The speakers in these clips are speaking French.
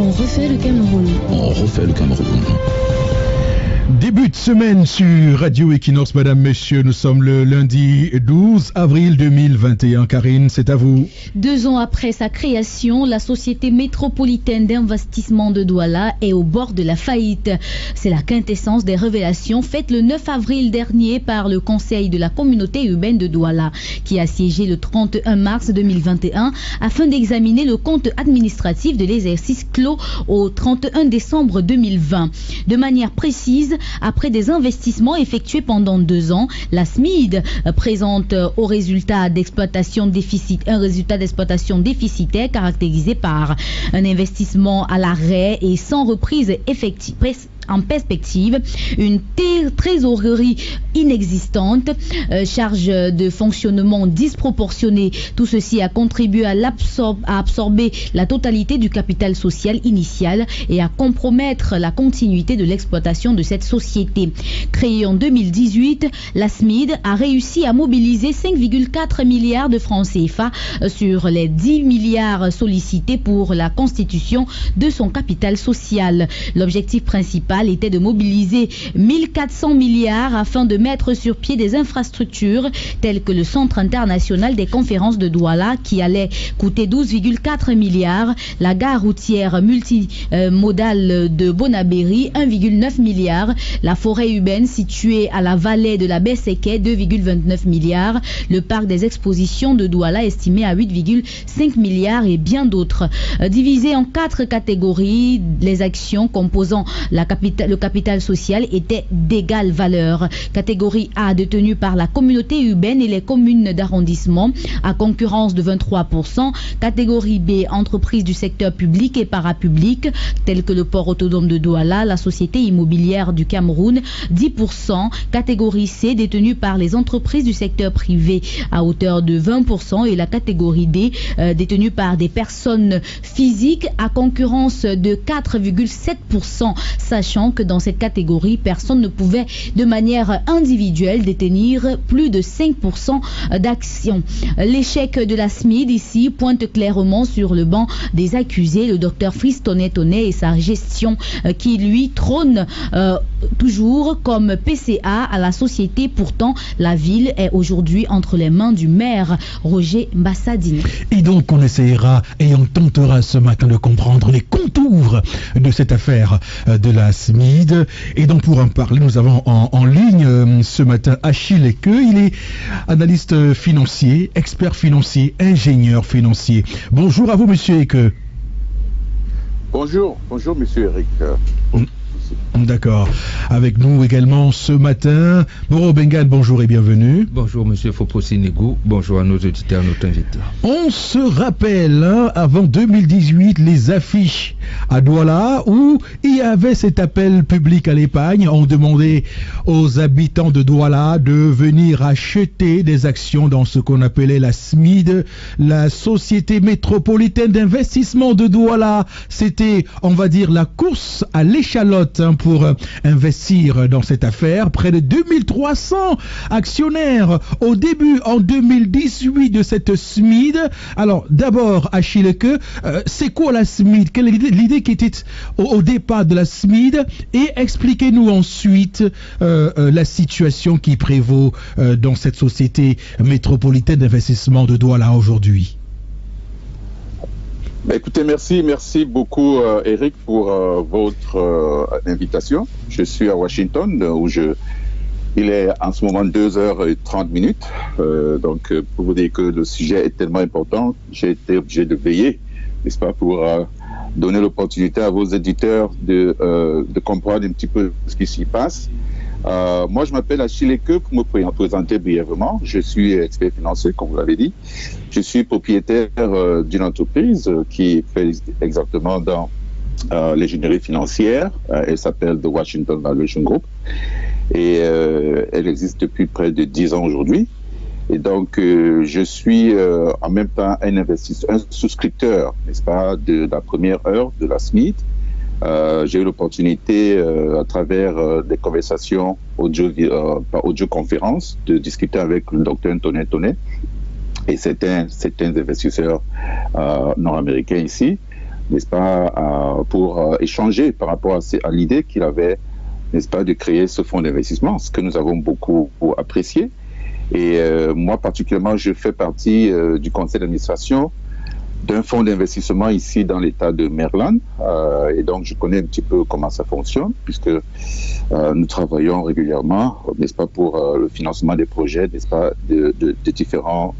On refait le Cameroun. On refait le Cameroun. Début de semaine sur Radio Equinox, mesdames, messieurs, nous sommes le lundi 12 avril 2021. Karine, c'est à vous. 2 ans après sa création, la Société métropolitaine d'investissement de Douala est au bord de la faillite. C'est la quintessence des révélations faites le 9 avril dernier par le Conseil de la communauté urbaine de Douala, qui a siégé le 31 mars 2021 afin d'examiner le compte administratif de l'exercice clos au 31 décembre 2020. De manière précise, après des investissements effectués pendant 2 ans, la SMID présente un résultat d'exploitation déficitaire caractérisé par un investissement à l'arrêt et sans reprise effective. En perspective, une trésorerie inexistante, charge de fonctionnement disproportionnée. Tout ceci a contribué à absorber la totalité du capital social initial et à compromettre la continuité de l'exploitation de cette société. Créée en 2018, la SMID a réussi à mobiliser 5,4 milliards de francs CFA sur les 10 milliards sollicités pour la constitution de son capital social. L'objectif principal était de mobiliser 1400 milliards afin de mettre sur pied des infrastructures telles que le Centre international des conférences de Douala qui allait coûter 12,4 milliards, la gare routière multimodale de Bonabéry 1,9 milliard, la forêt urbaine située à la vallée de la Besseke 2,29 milliards, le parc des expositions de Douala estimé à 8,5 milliards et bien d'autres. Divisé en 4 catégories, les actions composant le capital social était d'égale valeur. Catégorie A détenue par la communauté urbaine et les communes d'arrondissement à concurrence de 23%. Catégorie B, entreprises du secteur public et parapublic telles que le port autonome de Douala, la société immobilière du Cameroun 10%. Catégorie C détenue par les entreprises du secteur privé à hauteur de 20% et la catégorie D détenue par des personnes physiques à concurrence de 4,7%, sachant que dans cette catégorie, personne ne pouvait de manière individuelle détenir plus de 5% d'actions. L'échec de la SMID ici pointe clairement sur le banc des accusés le docteur Fils Tonnet et sa gestion qui lui trône toujours comme PCA à la société. Pourtant, la ville est aujourd'hui entre les mains du maire Roger Mbassadine. Et donc on essaiera et on tentera ce matin de comprendre les contours de cette affaire de la SMID. Et donc pour en parler, nous avons en ligne ce matin Achille Eke. Il est analyste financier, expert financier, ingénieur financier. Bonjour à vous, monsieur Eke. Bonjour monsieur Eric. D'accord. Avec nous également ce matin, Moro Bengal, bonjour et bienvenue. Bonjour monsieur Fopo-Sénégou, bonjour à nos auditeurs, nos invités. On se rappelle, avant 2018, les affiches à Douala où il y avait cet appel public à l'épargne. On demandait aux habitants de Douala de venir acheter des actions dans ce qu'on appelait la SMID, la Société métropolitaine d'investissement de Douala. C'était, on va dire, la course à l'échalote pour investir dans cette affaire. Près de 2300 actionnaires au début en 2018 de cette SMID. Alors d'abord, Achille Eke, c'est quoi la SMID? Quelle est l'idée qui était au départ de la SMID? Et expliquez-nous ensuite la situation qui prévaut dans cette société métropolitaine d'investissement de Douala aujourd'hui. Écoutez, merci beaucoup Eric pour votre invitation. Je suis à Washington où il est en ce moment 2h30. Donc pour vous dire que le sujet est tellement important, j'ai été obligé de veiller, n'est-ce pas, pour donner l'opportunité à vos éditeurs de comprendre un petit peu ce qui s'y passe. Moi, je m'appelle Achille Eke, pour me présenter brièvement. Je suis expert financier, comme vous l'avez dit. Je suis propriétaire d'une entreprise qui fait exactement dans l'ingénierie financière. Elle s'appelle The Washington Valuation Group. Et elle existe depuis près de 10 ans aujourd'hui. Et donc, je suis en même temps un investisseur, un souscripteur, n'est-ce pas, de la première heure de la SMID. J'ai eu l'opportunité, à travers des conversations par audioconférence, de discuter avec le docteur Tonnet et certains investisseurs nord-américains ici, n'est-ce pas, pour échanger par rapport à l'idée qu'il avait, n'est-ce pas, de créer ce fonds d'investissement, ce que nous avons beaucoup apprécié. Et moi, particulièrement, je fais partie du conseil d'administration d'un fonds d'investissement ici dans l'État de Maryland. Et donc, je connais un petit peu comment ça fonctionne, puisque nous travaillons régulièrement, n'est-ce pas, pour le financement des projets, n'est-ce pas, de différentes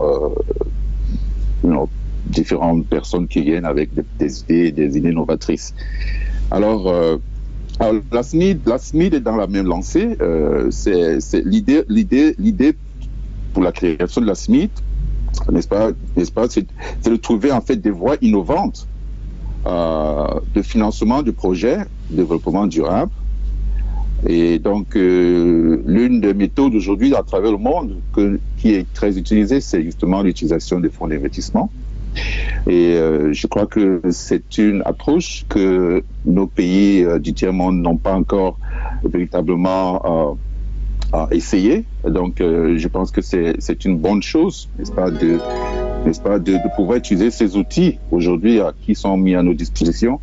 personnes qui viennent avec des idées novatrices. Alors la SMID est dans la même lancée. C'est l'idée pour la création de la SMID, n'est-ce pas, c'est de trouver en fait des voies innovantes de financement de projets de développement durable. Et donc, l'une des méthodes aujourd'hui à travers le monde qui est très utilisée, c'est justement l'utilisation des fonds d'investissement. Et je crois que c'est une approche que nos pays du tiers-monde n'ont pas encore véritablement essayé. Donc, je pense que c'est une bonne chose, n'est-ce pas, de pouvoir utiliser ces outils aujourd'hui qui sont mis à nos dispositions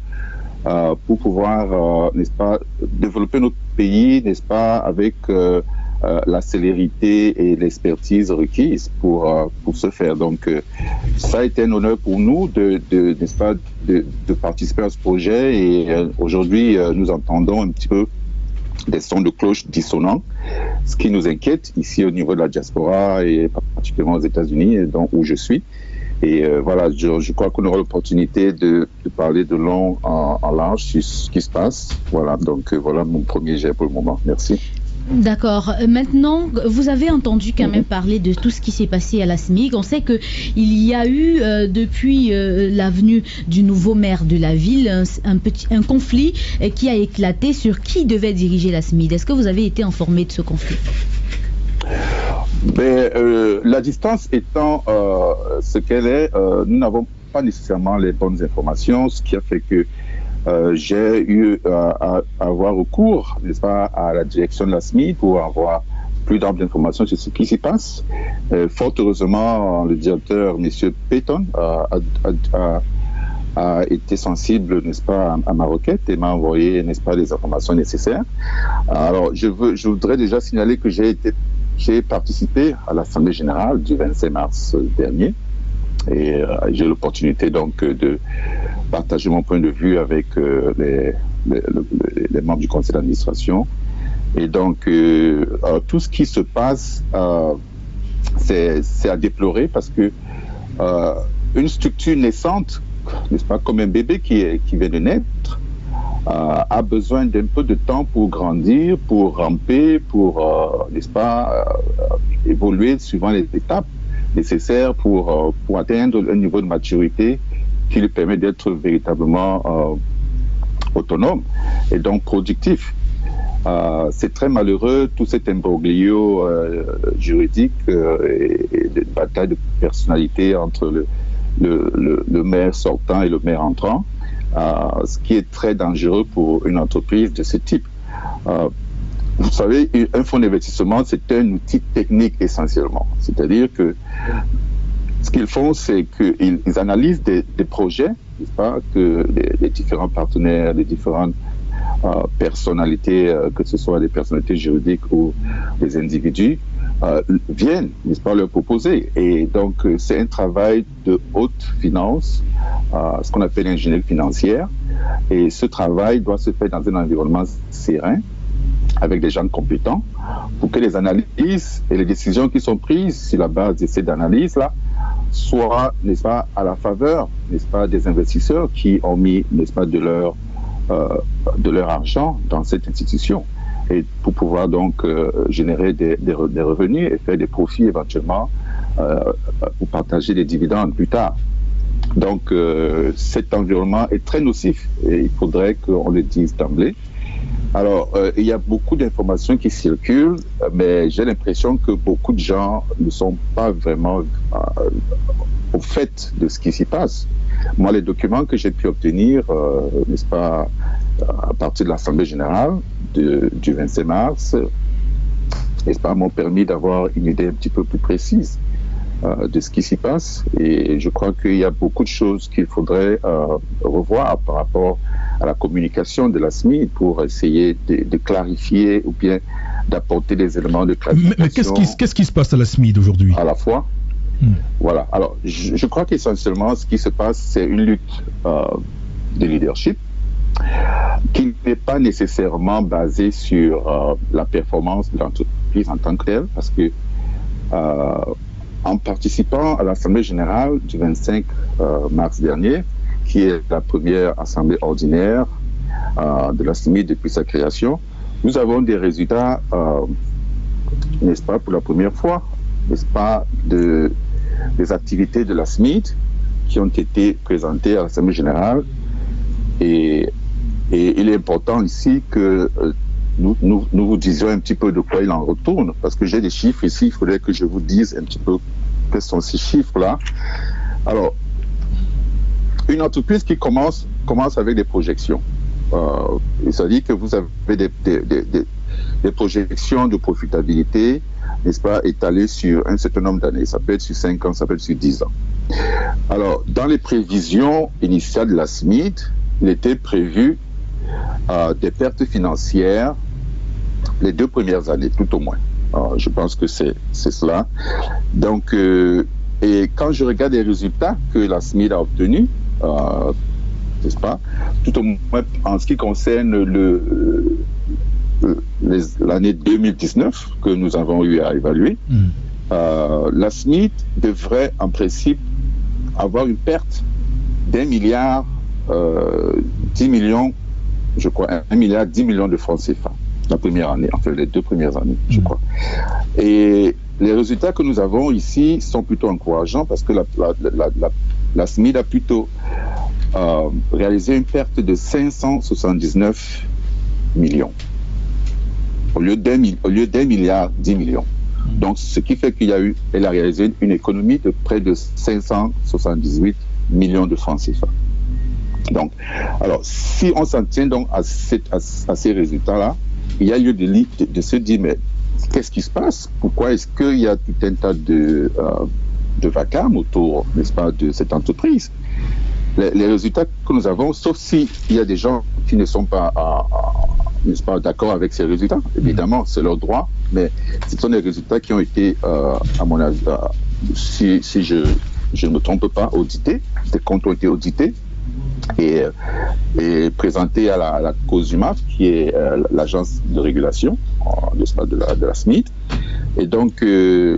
pour pouvoir, n'est-ce pas, développer notre pays, n'est-ce pas, avec la célérité et l'expertise requise pour ce faire. Donc, ça a été un honneur pour nous n'est-ce pas, de participer à ce projet. Et aujourd'hui, nous entendons un petit peu des sons de cloche dissonants, ce qui nous inquiète ici au niveau de la diaspora et particulièrement aux États-Unis, où je suis. Et voilà, je crois qu'on aura l'opportunité de parler de long en large sur ce qui se passe. Voilà, donc voilà mon premier jet pour le moment. Merci. D'accord. Maintenant, vous avez entendu quand même parler de tout ce qui s'est passé à la SMIG. On sait qu'il y a eu, depuis la venue du nouveau maire de la ville, un conflit qui a éclaté sur qui devait diriger la SMIG. Est-ce que vous avez été informé de ce conflit? La distance étant ce qu'elle est, nous n'avons pas nécessairement les bonnes informations, ce qui a fait que j'ai eu à avoir recours, n'est-ce pas, à la direction de la SMID pour avoir plus d'amples informations sur ce qui s'y passe. Fort heureusement, le directeur, M. Payton, a été sensible, n'est-ce pas, à ma requête et m'a envoyé, n'est-ce pas, les informations nécessaires. Alors, je voudrais déjà signaler que j'ai participé à l'Assemblée générale du 25 mars dernier. Et j'ai l'opportunité donc de partager mon point de vue avec les membres du conseil d'administration. Et donc, tout ce qui se passe, c'est à déplorer parce que une structure naissante, n'est-ce pas, comme un bébé qui vient de naître, a besoin d'un peu de temps pour grandir, pour ramper, pour, n'est-ce pas, évoluer suivant les étapes nécessaires pour atteindre un niveau de maturité qui lui permet d'être véritablement autonome et donc productif. C'est très malheureux tout cet imbroglio juridique et de bataille de personnalité entre le maire sortant et le maire entrant, ce qui est très dangereux pour une entreprise de ce type. Vous savez, un fonds d'investissement, c'est un outil technique essentiellement. C'est-à-dire que ce qu'ils font, c'est qu'ils analysent des projets, n'est-ce pas, que les différents partenaires, les différentes personnalités, que ce soit des personnalités juridiques ou des individus, viennent, n'est-ce pas, leur proposer. Et donc, c'est un travail de haute finance, ce qu'on appelle l'ingénierie financière. Et ce travail doit se faire dans un environnement serein, avec des gens compétents, pour que les analyses et les décisions qui sont prises sur la base de ces analyses-là soient, n'est-ce pas, à la faveur, n'est-ce pas, des investisseurs qui ont mis, n'est-ce pas, de leur argent dans cette institution, et pour pouvoir donc générer des revenus et faire des profits éventuellement pour partager des dividendes plus tard. Donc cet environnement est très nocif et il faudrait qu'on le dise d'emblée. Alors, il y a beaucoup d'informations qui circulent, mais j'ai l'impression que beaucoup de gens ne sont pas vraiment au fait de ce qui s'y passe. Moi, les documents que j'ai pu obtenir, n'est-ce pas, à partir de l'Assemblée générale du 25 mars, n'est-ce pas, m'ont permis d'avoir une idée un petit peu plus précise. de ce qui s'y passe. Et je crois qu'il y a beaucoup de choses qu'il faudrait revoir par rapport à la communication de la SMID pour essayer de clarifier ou bien d'apporter des éléments de clarification. Mais qu'est-ce qui se passe à la SMID aujourd'hui? À la fois. Voilà. Alors, je crois qu'essentiellement, ce qui se passe, c'est une lutte de leadership qui n'est pas nécessairement basée sur la performance de l'entreprise en tant que telle, parce que en participant à l'Assemblée générale du 25 mars dernier, qui est la première assemblée ordinaire de la SMID depuis sa création, nous avons des résultats, n'est-ce pas, pour la première fois, n'est-ce pas, des activités de la SMID qui ont été présentées à l'Assemblée générale. Et il est important ici que nous vous disions un petit peu de quoi il en retourne, parce que j'ai des chiffres ici, il faudrait que je vous dise un petit peu quels sont ces chiffres-là. Alors, une entreprise qui commence avec des projections. C'est-à-dire que vous avez des projections de profitabilité, n'est-ce pas, étalées sur un certain nombre d'années. Ça peut être sur 5 ans, ça peut être sur 10 ans. Alors, dans les prévisions initiales de la SMID, il était prévu des pertes financières les 2 premières années, tout au moins. Je pense que c'est cela. Donc, et quand je regarde les résultats que la SMID a obtenus, n'est-ce pas, tout au moins en ce qui concerne l'année 2019 que nous avons eu à évaluer, la SMID devrait en principe avoir une perte d'1 milliard 10 millions, je crois, 1 milliard 10 millions de francs CFA la première année, enfin les 2 premières années, je crois. Et les résultats que nous avons ici sont plutôt encourageants parce que la SMID a plutôt réalisé une perte de 579 millions au lieu d'un milliard 10 millions. Donc, ce qui fait elle a réalisé une économie de près de 578 millions de francs CFA. Donc, alors, si on s'en tient donc à ces résultats-là, il y a lieu de se dire, mais qu'est-ce qui se passe? Pourquoi est-ce qu'il y a tout un tas de vacarme autour, n'est-ce pas, de cette entreprise? Les résultats que nous avons, sauf s'il y a des gens qui ne sont pas, n'est-ce pas, d'accord avec ces résultats, évidemment, c'est leur droit, mais ce sont des résultats qui ont été, à mon avis, si je ne me trompe pas, audités, des comptes ont été audités, et présenté à la COSUMAF, qui est l'agence de régulation de la SMID. Et donc,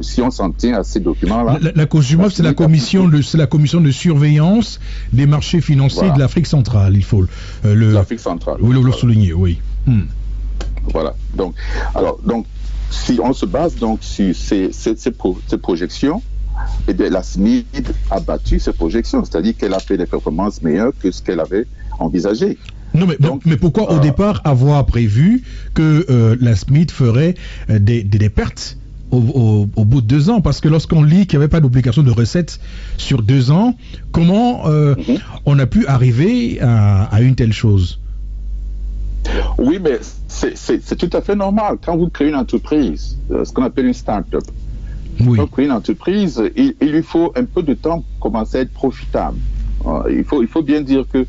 si on s'en tient à ces documents-là... La COSUMAF, c'est la commission de surveillance des marchés financiers de l'Afrique centrale, il faut l'Afrique centrale. Oui, le souligner, oui. Voilà. Donc, si on se base donc sur ces projections, eh bien, la SMID a battu ces projections, c'est-à-dire qu'elle a fait des performances meilleures que ce qu'elle avait envisagé. Non, mais pourquoi au départ avoir prévu que la SMID ferait des pertes au bout de 2 ans? Parce que lorsqu'on lit qu'il n'y avait pas d'obligation de recettes sur 2 ans, comment on a pu arriver à une telle chose? Oui, mais c'est tout à fait normal. Quand vous créez une entreprise, ce qu'on appelle une start-up, oui. Pour créer une entreprise, il lui faut un peu de temps pour commencer à être profitable. Il faut bien dire que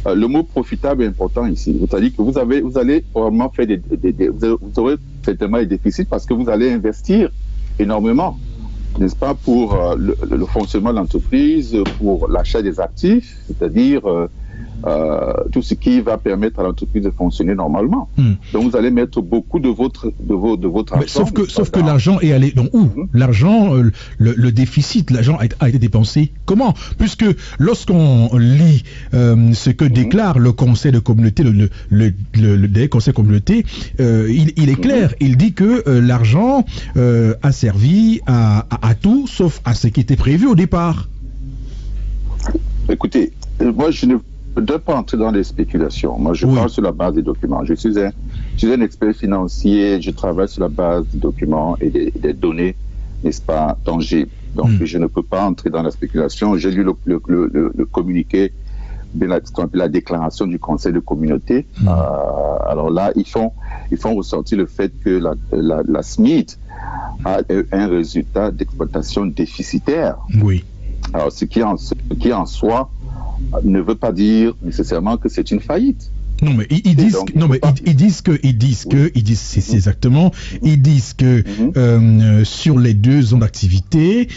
le mot profitable est important ici. C'est-à-dire que vous allez probablement faire vous aurez certainement des déficits parce que vous allez investir énormément, n'est-ce pas, pour le fonctionnement de l'entreprise, pour l'achat des actifs, c'est-à-dire tout ce qui va permettre à l'entreprise de fonctionner normalement. Donc vous allez mettre beaucoup de votre argent. Sauf que l'argent est allé donc où? L'argent, le déficit, l'argent a été dépensé comment? Puisque lorsqu'on lit ce que déclare le Conseil de communauté, le Conseil communauté, il est clair. Il dit que l'argent a servi à tout sauf à ce qui était prévu au départ. Écoutez, moi je ne dois pas entrer dans les spéculations. Moi, je parle sur la base des documents. Je suis un expert financier, je travaille sur la base des documents et des données, n'est-ce pas, tangibles. Donc, je ne peux pas entrer dans la spéculation. J'ai lu le communiqué ce qu'on appelle la déclaration du Conseil de communauté. Alors là, ils font ressortir le fait que la SMID a un résultat d'exploitation déficitaire. Oui. Alors, ce qui en soi ne veut pas dire nécessairement que c'est une faillite. Non, mais ils disent que sur les 2 ans d'activité,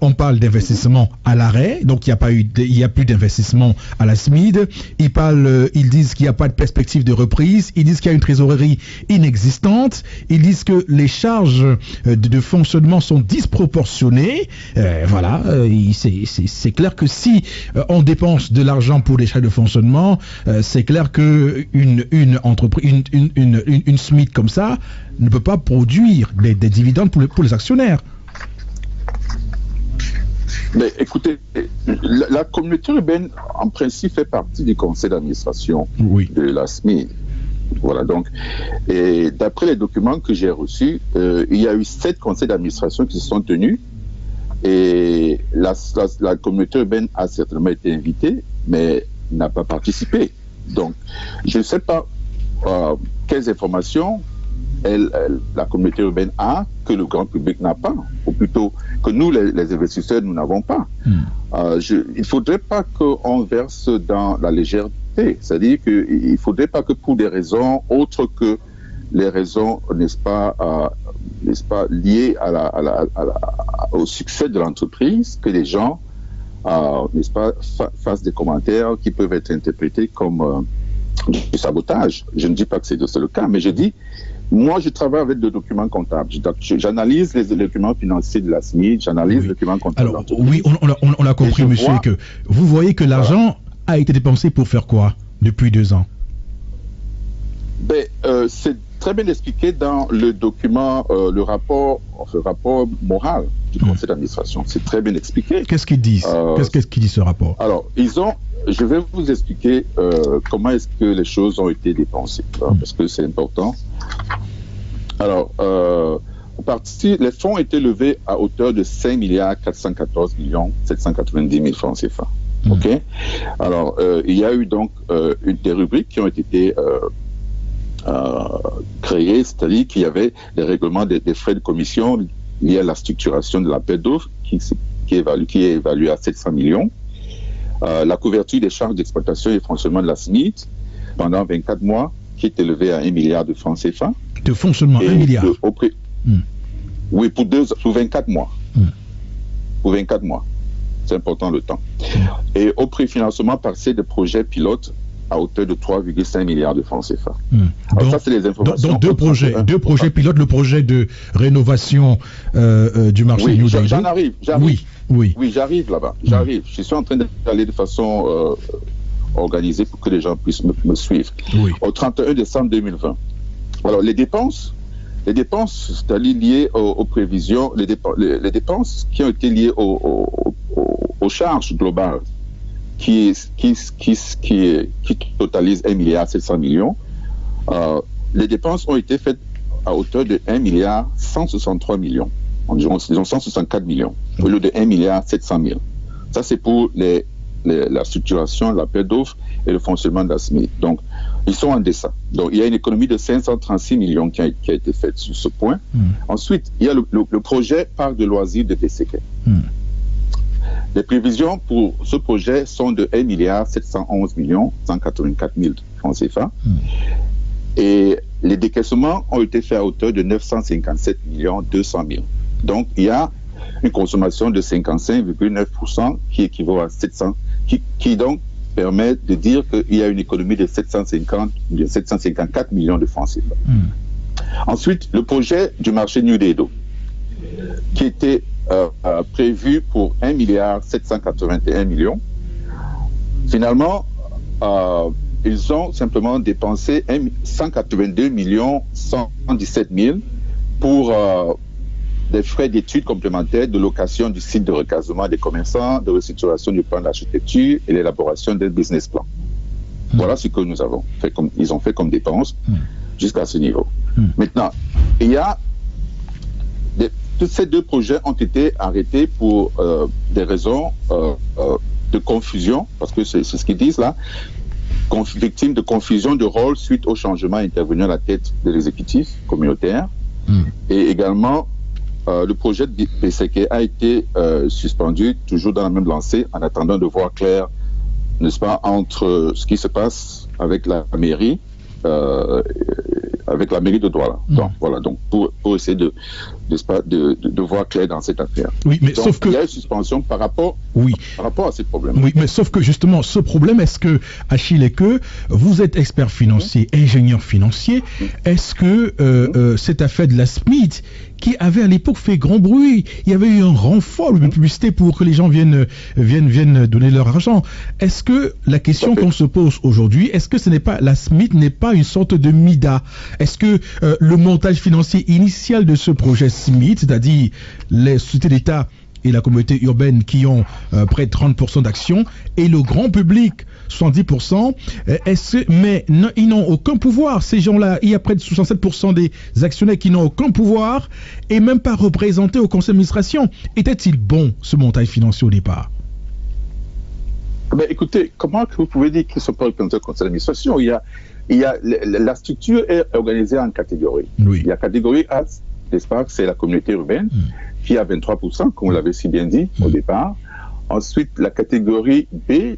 on parle d'investissement à l'arrêt, donc il y a plus d'investissement à la SMID. Ils disent qu'il n'y a pas de perspective de reprise. Ils disent qu'il y a une trésorerie inexistante. Ils disent que les charges de fonctionnement sont disproportionnées. Voilà, c'est clair que si on dépense de l'argent pour les charges de fonctionnement, c'est clair que une entreprise, une SMID comme ça ne peut pas produire des dividendes pour les actionnaires. Mais écoutez, la communauté urbaine, en principe, fait partie du conseil d'administration de la SMID. Voilà, donc, et d'après les documents que j'ai reçus, il y a eu 7 conseils d'administration qui se sont tenus, et la communauté urbaine a certainement été invitée, mais n'a pas participé. Donc, je ne sais pas quelles informations la communauté urbaine a que le grand public n'a pas, ou plutôt que nous, les investisseurs, nous n'avons pas. Il ne faudrait pas qu'on verse dans la légèreté, c'est-à-dire qu'il ne faudrait pas que pour des raisons autres que les raisons, n'est-ce pas, liées au succès de l'entreprise, que les gens n'est-ce pas, fassent des commentaires qui peuvent être interprétés comme du sabotage. Je ne dis pas que c'est le cas, mais je dis, moi je travaille avec des documents comptables. J'analyse les documents financiers de la SMID, j'analyse les documents comptables. Alors oui, on a compris, monsieur, que vous voyez que l'argent a été dépensé pour faire quoi depuis 2 ans? C'est très bien expliqué dans le document, le rapport moral du conseil d'administration. C'est très bien expliqué. Qu'est-ce qu'ils disent? Qu'est-ce qu'il dit ce rapport? Alors, je vais vous expliquer comment est-ce que les choses ont été dépensées, parce que c'est important. Alors, les fonds étaient levés à hauteur de 5 414 790 000 francs CFA. OK? Alors, il y a eu donc des rubriques qui ont été créées, c'est-à-dire qu'il y avait des règlements des frais de commission liés à la structuration de l'appel d'offres qui est évalué à 700 millions. La couverture des charges d'exploitation et fonctionnement de la SMID pendant 24 mois qui est élevé à 1 milliard de francs CFA. De fonctionnement, 1 milliard. Oui, pour 24 mois. Pour 24 mois. C'est important le temps. Et au préfinancement partiel de projets pilotes à hauteur de 3,5 milliards de francs CFA. Alors ça, c'est les informations. Donc deux projets pilotes, le projet de rénovation du marché New Daido. J'arrive. Oui, j'arrive là-bas. J'arrive. Je suis en train d'aller de façon organisée pour que les gens puissent me suivre. Au 31 décembre 2020. Alors, les dépenses, c'est-à-dire liées aux prévisions, les dépenses qui ont été liées aux charges globales, qui totalise 1,7 milliard, les dépenses ont été faites à hauteur de 1,163 milliard, environ 164 millions, au lieu de 1,7 milliard. Ça, c'est pour la structuration, l'appel d'offres et le fonctionnement de la SMID. Donc, ils sont en deçà. Donc, il y a une économie de 536 millions qui a été faite sur ce point. Ensuite, il y a le projet Parc de loisirs de Tesséquet. Les prévisions pour ce projet sont de 1,711 184 000 francs CFA. Et les décaissements ont été faits à hauteur de 957 200 000. Donc, il y a une consommation de 55,9% qui équivaut à 700, qui donc permet de dire qu'il y a une économie de 754 millions de francs CFA. Ensuite, le projet du marché New Daido, qui était prévu pour 1,781 milliard. Finalement, ils ont simplement dépensé 182 117 000 pour des frais d'études complémentaires de location du site de recasement des commerçants, de restructuration du plan d'architecture et l'élaboration d'un business plan. Voilà ce que nous avons fait ils ont fait comme dépenses jusqu'à ce niveau. Maintenant, il y a tous ces 2 projets ont été arrêtés pour des raisons de confusion, parce que c'est ce qu'ils disent là, victime de confusion de rôle suite au changement intervenu à la tête de l'exécutif communautaire. Et également, le projet de BCK a été suspendu, toujours dans la même lancée, en attendant de voir clair, n'est-ce pas, entre ce qui se passe avec la mairie, de Douala. Donc, voilà, donc pour essayer de voir clair dans cette affaire. Oui, mais donc, sauf que... il y a une suspension par rapport à ces problèmes. Oui, mais sauf que justement, ce problème, est-ce que, Achille, vous êtes expert financier, ingénieur financier, est-ce que cette affaire de la SMIT, qui avait à l'époque fait grand bruit, il y avait eu un renfort de publicité pour que les gens viennent donner leur argent. Est-ce que la question qu'on se pose aujourd'hui, est-ce que la SMIT n'est pas une sorte de MIDA? Est-ce que le montage financier initial de ce projet SMIT, c'est-à-dire les sociétés d'État et la communauté urbaine qui ont près de 30% d'actions, et le grand public, 70%, mais non, ils n'ont aucun pouvoir, ces gens-là. Il y a près de 67% des actionnaires qui n'ont aucun pouvoir et même pas représentés au conseil d'administration. Était-il bon, ce montage financier au départ? Ben, écoutez, comment vous pouvez dire qu'ils ne sont pas représentés au conseil d'administration? La structure est organisée en catégories. Oui. Il y a catégorie A, n'est-ce pas, c'est la communauté urbaine, qui a 23%, comme vous l'avez si bien dit au départ. Ensuite, la catégorie B,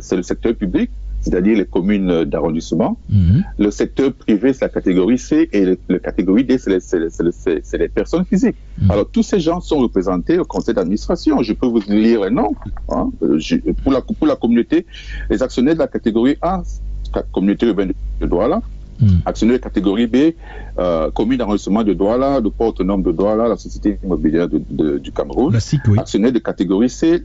c'est le secteur public, c'est-à-dire les communes d'arrondissement. Le secteur privé, c'est la catégorie C, et la catégorie D, c'est les personnes physiques. Alors, tous ces gens sont représentés au conseil d'administration. Je peux vous lire les noms. Hein. Pour la communauté, les actionnaires de la catégorie A, communauté urbaine de Douala, actionnaire de catégorie B, commune d'arrondissement de Douala, le port autonome de Douala, la société immobilière du Cameroun. Actionnaire de catégorie C,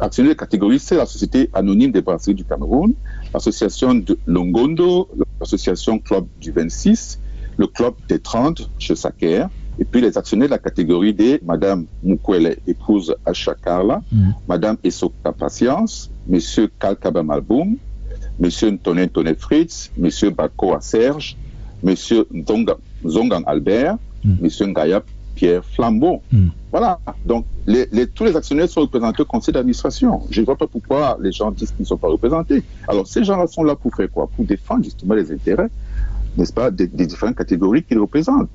actionnaire de catégorie C, la société anonyme des brasseries du Cameroun, l'association de Longondo, l'association Club du 26, le Club des 30 chez Saker, et puis les actionnaires de la catégorie D, Madame Mukwele, épouse Acha Karla, Madame Essoka Patience, Monsieur Kalkaba Malboum, Monsieur Ntoné Fritz, Monsieur Bako Serge, Monsieur Zongang Albert, Monsieur Ngaya Pierre Flambeau. Voilà. Donc, tous les actionnaires sont représentés au conseil d'administration. Je ne vois pas pourquoi les gens disent qu'ils ne sont pas représentés. Alors, ces gens-là sont là pour faire quoi? Pour défendre justement les intérêts, n'est-ce pas, des différentes catégories qu'ils représentent.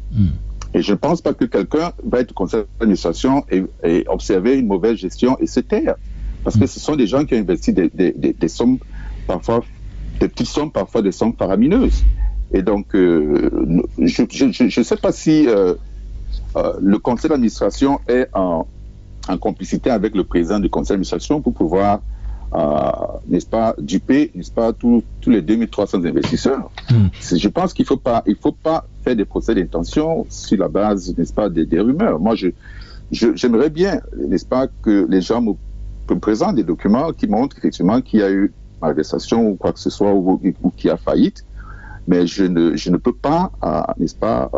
Et je ne pense pas que quelqu'un va être au conseil d'administration et observer une mauvaise gestion et se taire. Parce que ce sont des gens qui ont investi des sommes, parfois des petites sommes, parfois des sommes faramineuses. Et donc, je ne sais pas si le conseil d'administration est en complicité avec le président du conseil d'administration pour pouvoir, n'est-ce pas, duper, n'est-ce pas, tous les 2300 investisseurs. Je pense qu'il ne faut pas faire des procès d'intention sur la base, n'est-ce pas, des rumeurs. Moi, j'aimerais bien, n'est-ce pas, que les gens me présentent des documents qui montrent effectivement qu'il y a eu malversation ou quoi que ce soit, ou qu'il y a faillite, mais je ne peux pas, n'est-ce pas,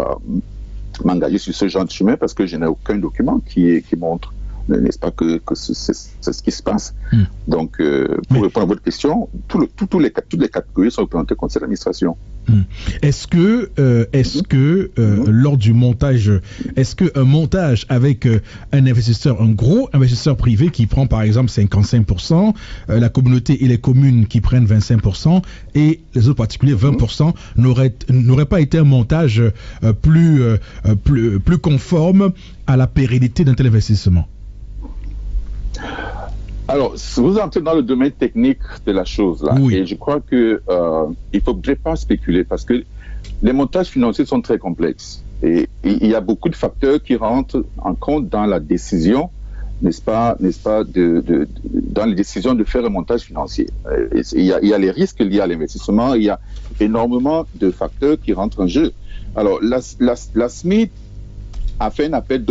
m'engager sur ce genre de chemin parce que je n'ai aucun document qui montre, n'est-ce pas, que c'est ce qui se passe. Donc, pour répondre à votre question, toutes les catégories sont représentées au conseil d'administration. Est-ce que lors du montage, est-ce qu'un montage avec un investisseur, un gros investisseur privé qui prend par exemple 55%, la communauté et les communes qui prennent 25% et les autres particuliers 20%, n'aurait pas été un montage plus conforme à la pérennité d'un tel investissement? Alors, vous entrez dans le domaine technique de la chose, là, et je crois que il ne faudrait pas spéculer parce que les montages financiers sont très complexes et il y a beaucoup de facteurs qui rentrent en compte dans la décision, n'est-ce pas, dans les décisions de faire un montage financier. Il y a les risques liés à l'investissement, il y a énormément de facteurs qui rentrent en jeu. Alors, la SMIT a fait un appel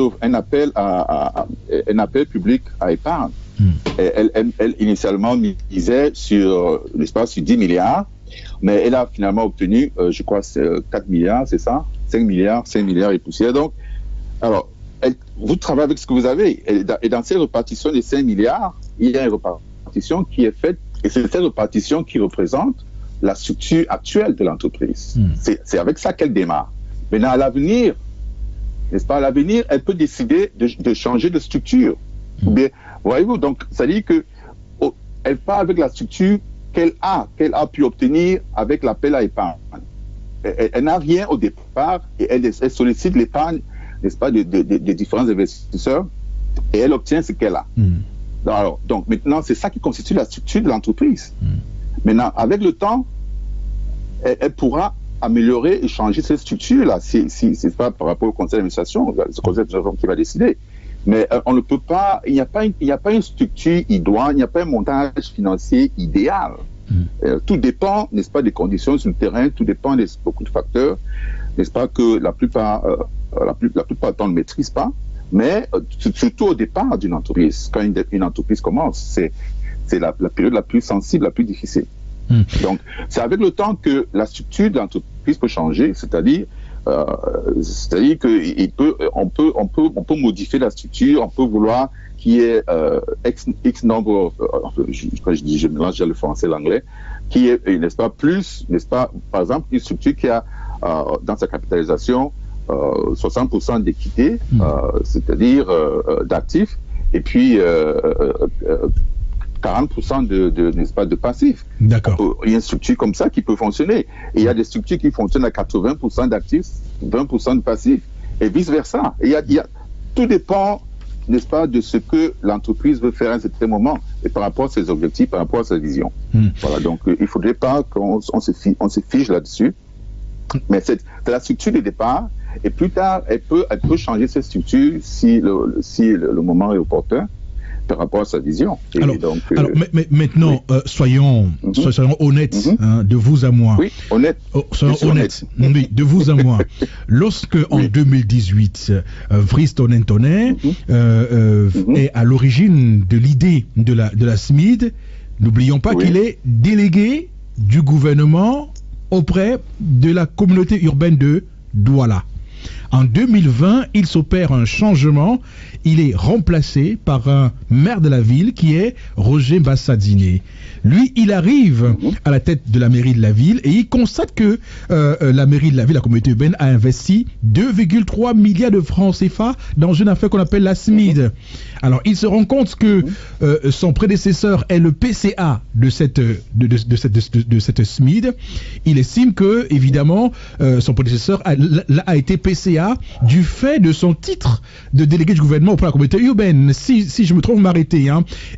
public à épargne. Elle initialement misait sur 10 milliards, mais elle a finalement obtenu, je crois, 4 milliards, c'est ça? 5 milliards et poussière. Donc, alors, vous travaillez avec ce que vous avez. Et dans ces répartitions des 5 milliards, il y a une répartition qui est faite, et c'est cette répartition qui représente la structure actuelle de l'entreprise. C'est avec ça qu'elle démarre. Maintenant, à l'avenir, n'est-ce pas, à l'avenir, elle peut décider de changer de structure. Ou bien, voyez-vous, donc, ça dit que elle part avec la structure qu'elle a pu obtenir avec l'appel à épargne. Elle n'a rien au départ et elle sollicite l'épargne, n'est-ce pas, des différents investisseurs et elle obtient ce qu'elle a. Alors, donc maintenant, c'est ça qui constitue la structure de l'entreprise. Maintenant, avec le temps, elle pourra améliorer et changer cette structure-là, si c'est pas par rapport au conseil d'administration, c'est le conseil d'administration qui va décider. Mais on ne peut pas, il n'y a pas une structure idoine, il n'y a pas un montage financier idéal. Tout dépend, n'est-ce pas, des conditions sur le terrain, tout dépend de beaucoup de facteurs, n'est-ce pas, que la plupart du temps on ne maîtrise pas, mais surtout au départ d'une entreprise, quand une entreprise commence, c'est la période la plus sensible, la plus difficile. Donc, c'est avec le temps que la structure de l'entreprise peut changer, c'est-à-dire qu'on peut modifier la structure, on peut vouloir qu'il y ait X nombre, je mélange le français et l'anglais, qui est, n'est-ce pas, plus, n'est-ce pas, par exemple, une structure qui a dans sa capitalisation 60% d'équité, c'est-à-dire d'actifs, et puis 40% n'est-ce pas, de passifs. D'accord. Il y a une structure comme ça qui peut fonctionner. Et il y a des structures qui fonctionnent à 80% d'actifs, 20% de passifs, et vice-versa. Et tout dépend, n'est-ce pas, de ce que l'entreprise veut faire à un certain moment, et par rapport à ses objectifs, par rapport à sa vision. Voilà, donc il ne faudrait pas qu'on se fige là-dessus. Mais c'est la structure de départ, et plus tard, elle peut changer cette structure si le moment est opportun par rapport à sa vision. Mais maintenant, soyons honnêtes, de vous à moi. Oui, honnête. Soyons honnêtes, oui, de vous à moi. Lorsque, en 2018, Vriss Tonnet est à l'origine de l'idée de la SMID, n'oublions pas qu'il est délégué du gouvernement auprès de la communauté urbaine de Douala. En 2020, il s'opère un changement. Il est remplacé par un maire de la ville qui est Roger Bassadiné. Lui, il arrive à la tête de la mairie de la ville et il constate que la mairie de la ville, la communauté urbaine, a investi 2,3 milliards de francs CFA dans une affaire qu'on appelle la SMID. Alors, il se rend compte que son prédécesseur est le PCA de cette SMID. Il estime que, évidemment, son prédécesseur a été PCA du fait de son titre de délégué du gouvernement auprès de la communauté urbaine. Si je me trompe, m'arrêter.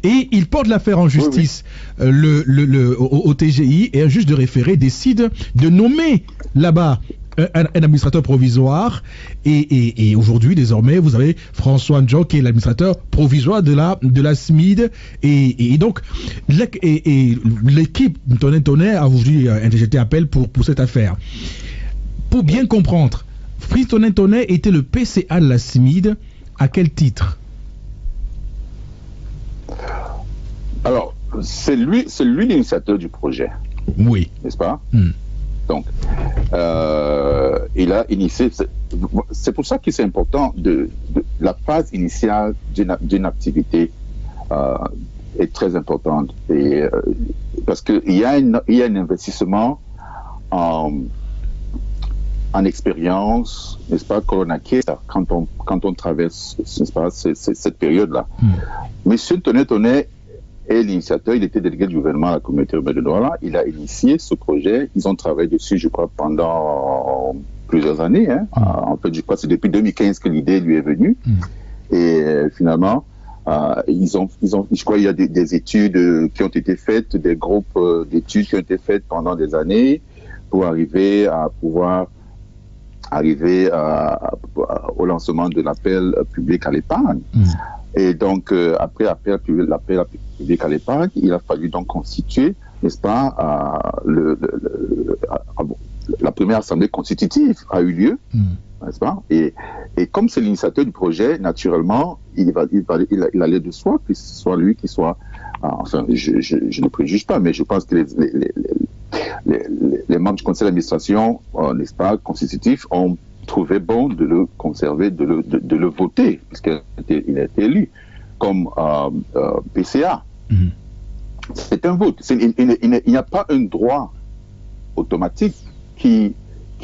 Et il porte l'affaire en justice au TGI et un juge de référé décide de nommer là-bas un administrateur provisoire et aujourd'hui désormais vous avez François Ndjo qui est l'administrateur provisoire de la SMID et donc l'équipe Tonnet a aujourd'hui interjeté appel pour cette affaire. Pour bien comprendre, Vriss Tonnet était le PCA de la SMID à quel titre? Alors, c'est lui l'initiateur du projet. Oui. N'est-ce pas? Donc, il a initié. C'est pour ça que c'est important de la phase initiale d'une activité est très importante parce qu'il y a un investissement en expérience, n'est-ce pas, qu'on acquiert quand on traverse, n'est-ce pas, cette période-là. Monsieur Tonnet est l'initiateur, il était délégué du gouvernement à la communauté urbaine de Douala, il a initié ce projet, ils ont travaillé dessus, je crois, pendant plusieurs années. En fait, je crois que c'est depuis 2015 que l'idée lui est venue. Et finalement, je crois qu'il y a des études qui ont été faites, des groupes d'études qui ont été faites pendant des années pour arriver au lancement de l'appel public à l'épargne. Et donc, après l'appel public à l'épargne, il a fallu donc constituer, n'est-ce pas, la première assemblée constitutive a eu lieu, n'est-ce pas, et comme c'est l'initiateur du projet, naturellement, il allait de soi que ce soit lui qui soit, enfin, je ne préjuge pas, mais je pense que les membres du conseil d'administration, n'est-ce pas, constitutifs, ont trouvé bon de le conserver, de le voter, puisqu'il a été élu comme PCA. C'est un vote. Il n'y a pas un droit automatique qui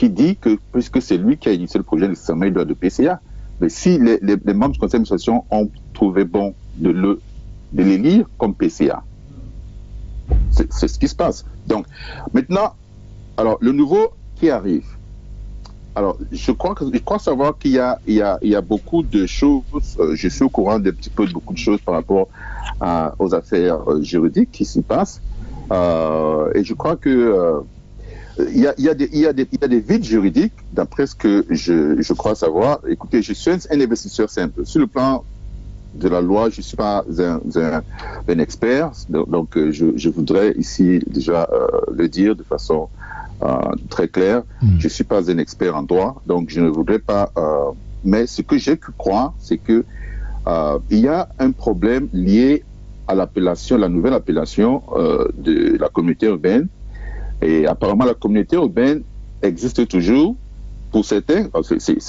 dit que, puisque c'est lui qui a initié le projet, nécessairement il doit de PCA. Mais si les membres du conseil d'administration ont trouvé bon de l'élire comme PCA, C'est ce qui se passe. Donc, maintenant, alors, le nouveau qui arrive. Alors, je crois savoir qu'il y a beaucoup de choses. Je suis au courant d'un petit peu de beaucoup de choses par rapport aux affaires juridiques qui s'y passent. Et je crois que il y a des vides juridiques, d'après ce que je crois savoir. Écoutez, je suis un investisseur simple. Sur le plan de la loi, je ne suis pas un expert, donc je voudrais ici déjà le dire de façon très claire. Je ne suis pas un expert en droit, donc je ne voudrais pas... mais ce que j'ai pu croire, c'est que il y a un problème lié à la nouvelle appellation de la communauté urbaine. Et apparemment, la communauté urbaine existe toujours. Pour certains, c'est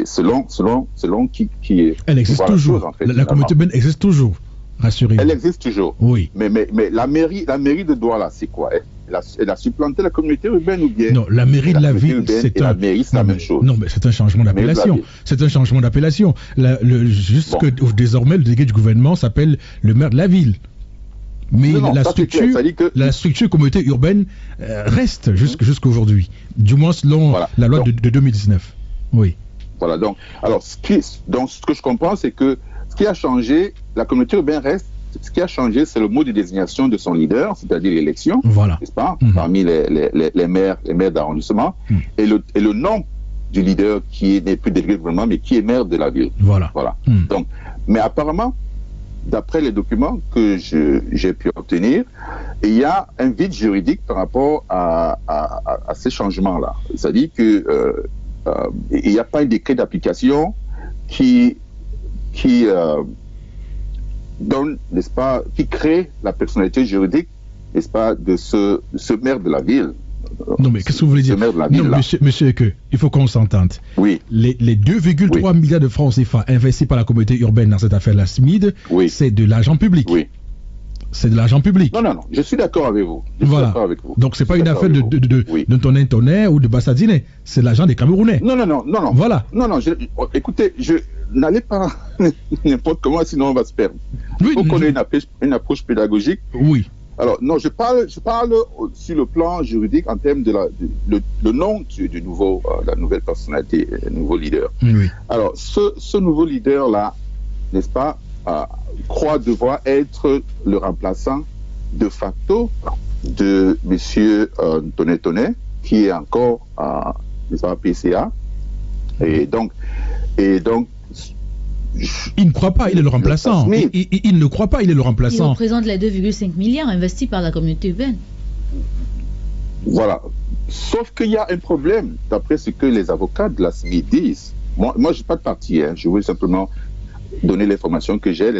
selon qui est. Elle existe toujours. Chose, en fait, la communauté urbaine existe toujours. Rassurez-vous. Elle existe toujours. Oui. Mais la mairie de Douala, c'est quoi? Elle a supplanté la communauté urbaine ou bien? Non, la mairie de la ville, c'est la mairie, c'est la même chose. Non, mais c'est un changement d'appellation. C'est un changement d'appellation. Jusque désormais, le délégué du gouvernement s'appelle le maire de la ville. Mais la structure communauté urbaine reste jusqu'aujourd'hui, du moins selon la loi de 2019. Oui. Voilà, donc ce que je comprends, c'est que ce qui a changé, la communauté urbaine reste, ce qui a changé, c'est le mode de désignation de son leader, c'est-à-dire l'élection, n'est-ce pas, parmi les maires d'arrondissement, et le nom du leader qui n'est plus délégué de gouvernement, mais qui est maire de la ville. Voilà. Donc, mais apparemment, d'après les documents que j'ai pu obtenir, il y a un vide juridique par rapport à ces changements-là. C'est-à-dire qu'il n'y a pas un décret d'application qui donne, n'est-ce pas, qui crée la personnalité juridique, n'est-ce pas, de ce maire de la ville. Non, mais qu'est-ce que vous voulez dire? Non, monsieur Eke, il faut qu'on s'entende. Oui. Les 2,3 milliards de francs CFA investis par la communauté urbaine dans cette affaire-là, SMID, c'est de l'argent public. Oui. C'est de l'argent public. Non, je suis d'accord avec vous. Voilà. Donc, c'est pas une affaire de tonnet ou de Bassadine, c'est l'argent des Camerounais. Non. Voilà. Non, écoutez, n'allez pas n'importe comment, sinon on va se perdre. Il faut qu'on ait une approche pédagogique. Oui. Alors, non, je parle sur le plan juridique en termes de le nom du nouveau, la nouvelle personnalité, le nouveau leader. Oui. Alors, ce nouveau leader-là, n'est-ce pas, croit devoir être le remplaçant de facto de M. Tonnet, qui est encore, n'est-ce pas, PCA. Et donc, il ne croit pas, il est le remplaçant. Il ne croit pas, il est le remplaçant. Il représente les 2,5 milliards investis par la communauté urbaine. Voilà. Sauf qu'il y a un problème, d'après ce que les avocats de la SMID disent. Moi je n'ai pas de parti, hein. Je veux simplement donner les informations que j'ai.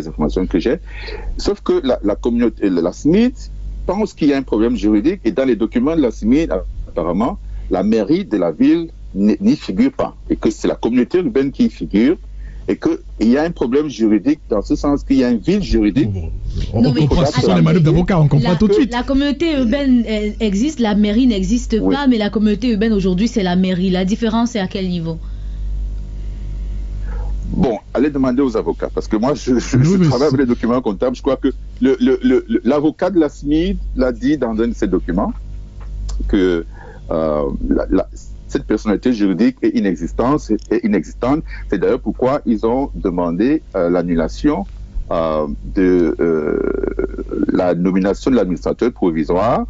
Sauf que la communauté, la SMID pense qu'il y a un problème juridique et dans les documents de la SMID, apparemment, la mairie de la ville n'y figure pas. Et que c'est la communauté urbaine qui y figure. Et qu'il y a un problème juridique dans ce sens qu'il y a un vide juridique. On comprend, ce sont les manœuvres d'avocats, on comprend tout de suite. La communauté urbaine existe, la mairie n'existe pas, mais la communauté urbaine aujourd'hui c'est la mairie. La différence est à quel niveau? Bon, allez demander aux avocats, parce que moi je travaille avec les documents comptables. Je crois que l'avocat de la SMID l'a dit dans un de ses documents que cette personnalité juridique est inexistante. C'est d'ailleurs pourquoi ils ont demandé l'annulation de la nomination de l'administrateur provisoire.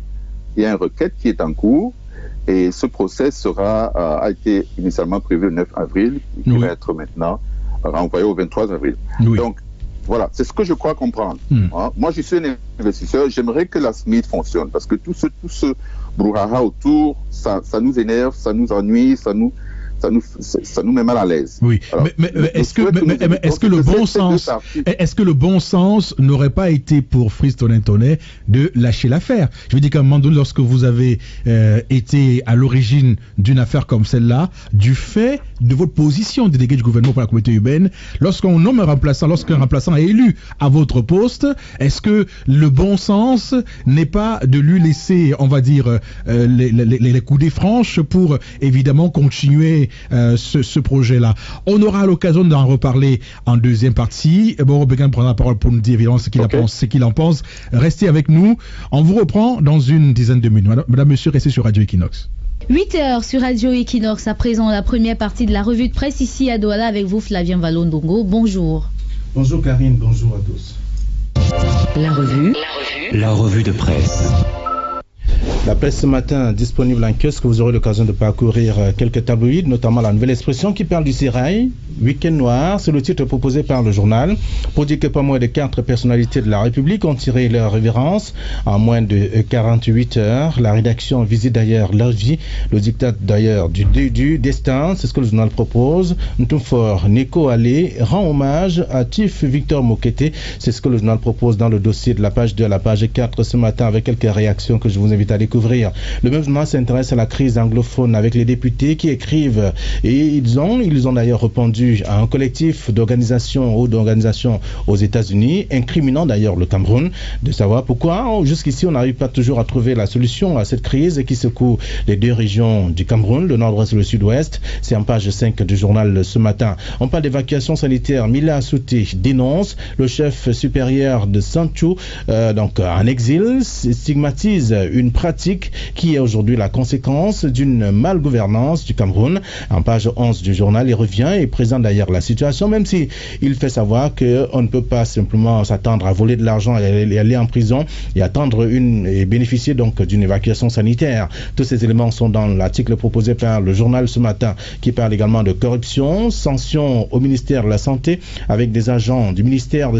Il y a une requête qui est en cours et ce procès a été initialement prévu le 9 avril, qui va être maintenant renvoyé au 23 avril. Donc, voilà, c'est ce que je crois comprendre. Moi, je suis un investisseur, j'aimerais que la SMID fonctionne, parce que tout ce brouhaha autour, ça nous énerve, ça nous ennuie, ça nous met mal à l'aise. Oui, alors, mais est-ce que le bon sens n'aurait pas été pour Fritz Tonnet de lâcher l'affaire? Je veux dire qu'à un moment donné, lorsque vous avez été à l'origine d'une affaire comme celle-là, du fait de votre position de délégué du gouvernement pour la communauté urbaine, lorsqu'un remplaçant est élu à votre poste, est-ce que le bon sens n'est pas de lui laisser, on va dire, les coudées franches pour évidemment continuer signé ce projet-là. On aura l'occasion d'en reparler en deuxième partie. Bon, Robin prendra la parole pour nous dire évidemment ce qu'il en pense. Restez avec nous. On vous reprend dans une dizaine de minutes. Madame, monsieur, restez sur Radio Equinox. 8h sur Radio Equinox, à présent la première partie de la revue de presse ici à Douala avec vous Flavien Valondongo. Bonjour. Bonjour Karine, bonjour à tous. La revue de presse. La presse ce matin disponible en kiosque, vous aurez l'occasion de parcourir quelques tabloïds, notamment la Nouvelle Expression qui parle du sérail. Week-end noir, c'est le titre proposé par le journal, pour dire que pas moins de 4 personnalités de la République ont tiré leur révérence en moins de 48 heures. La rédaction visite d'ailleurs leur vie, le dictat d'ailleurs du destin, c'est ce que le journal propose. Ntumfor Neko Ale rend hommage à Tif Victor Mokete, c'est ce que le journal propose dans le dossier de la page 2 à la page 4 ce matin avec quelques réactions que je vous invite à découvrir. Le même journal s'intéresse à la crise anglophone avec les députés qui écrivent et ils ont d'ailleurs répondu à un collectif d'organisations aux États-Unis, incriminant d'ailleurs le Cameroun, de savoir pourquoi jusqu'ici on n'arrive pas toujours à trouver la solution à cette crise qui secoue les deux régions du Cameroun, le nord-ouest et le sud-ouest. C'est en page 5 du journal ce matin. On parle d'évacuation sanitaire. Mila Souté dénonce le chef supérieur de Sanchou, donc en exil, stigmatise une pratique qui est aujourd'hui la conséquence d'une malgouvernance du Cameroun. En page 11 du journal, il revient et présente d'ailleurs la situation, même si il fait savoir qu'on ne peut pas simplement s'attendre à voler de l'argent et aller en prison et attendre et bénéficier donc d'une évacuation sanitaire. Tous ces éléments sont dans l'article proposé par le journal ce matin qui parle également de corruption, sanctions au ministère de la Santé avec des agents du ministère de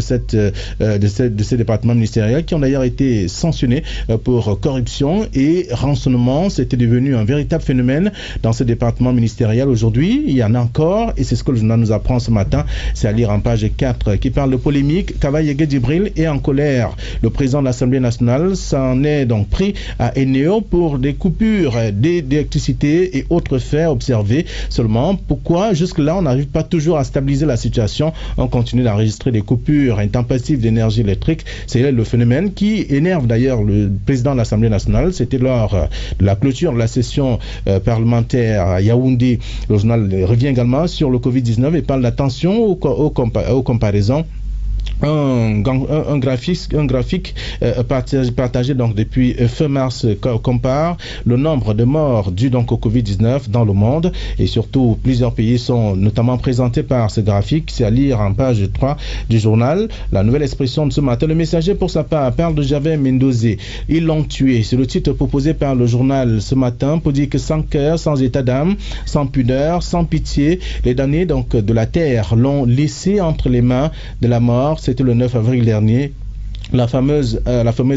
ces départements ministériels qui ont d'ailleurs été sanctionnés pour corruption et rançonnement. C'était devenu un véritable phénomène dans ce département ministériel. Aujourd'hui, il y en a encore et c'est ce que le journal nous apprend ce matin. C'est à lire en page 4 qui parle de polémique. Kavaye Djibril est en colère. Le président de l'Assemblée nationale s'en est donc pris à Eneo pour des coupures d'électricité et autres faits observés. Seulement, pourquoi jusque-là on n'arrive pas toujours à stabiliser la situation? On continue d'enregistrer des coupures intempestives d'énergie électrique. C'est le phénomène qui énerve d'ailleurs le président de l'Assemblée nationale. C'était lors de la clôture de la session parlementaire à Yaoundé. Le journal revient également sur le Covid-19 et parle d'attention aux comparaisons. Un graphique partagé donc depuis fin mars compare le nombre de morts dus donc au Covid-19 dans le monde et surtout plusieurs pays sont notamment présentés par ce graphique. C'est à lire en page 3 du journal. La Nouvelle Expression de ce matin. Le Messager pour sa part parle de Javier Mendoza. Ils l'ont tué. C'est le titre proposé par le journal ce matin pour dire que sans cœur, sans état d'âme, sans pudeur, sans pitié, les damnés donc de la terre l'ont laissé entre les mains de la mort. C'était le 9 avril dernier. La fameuse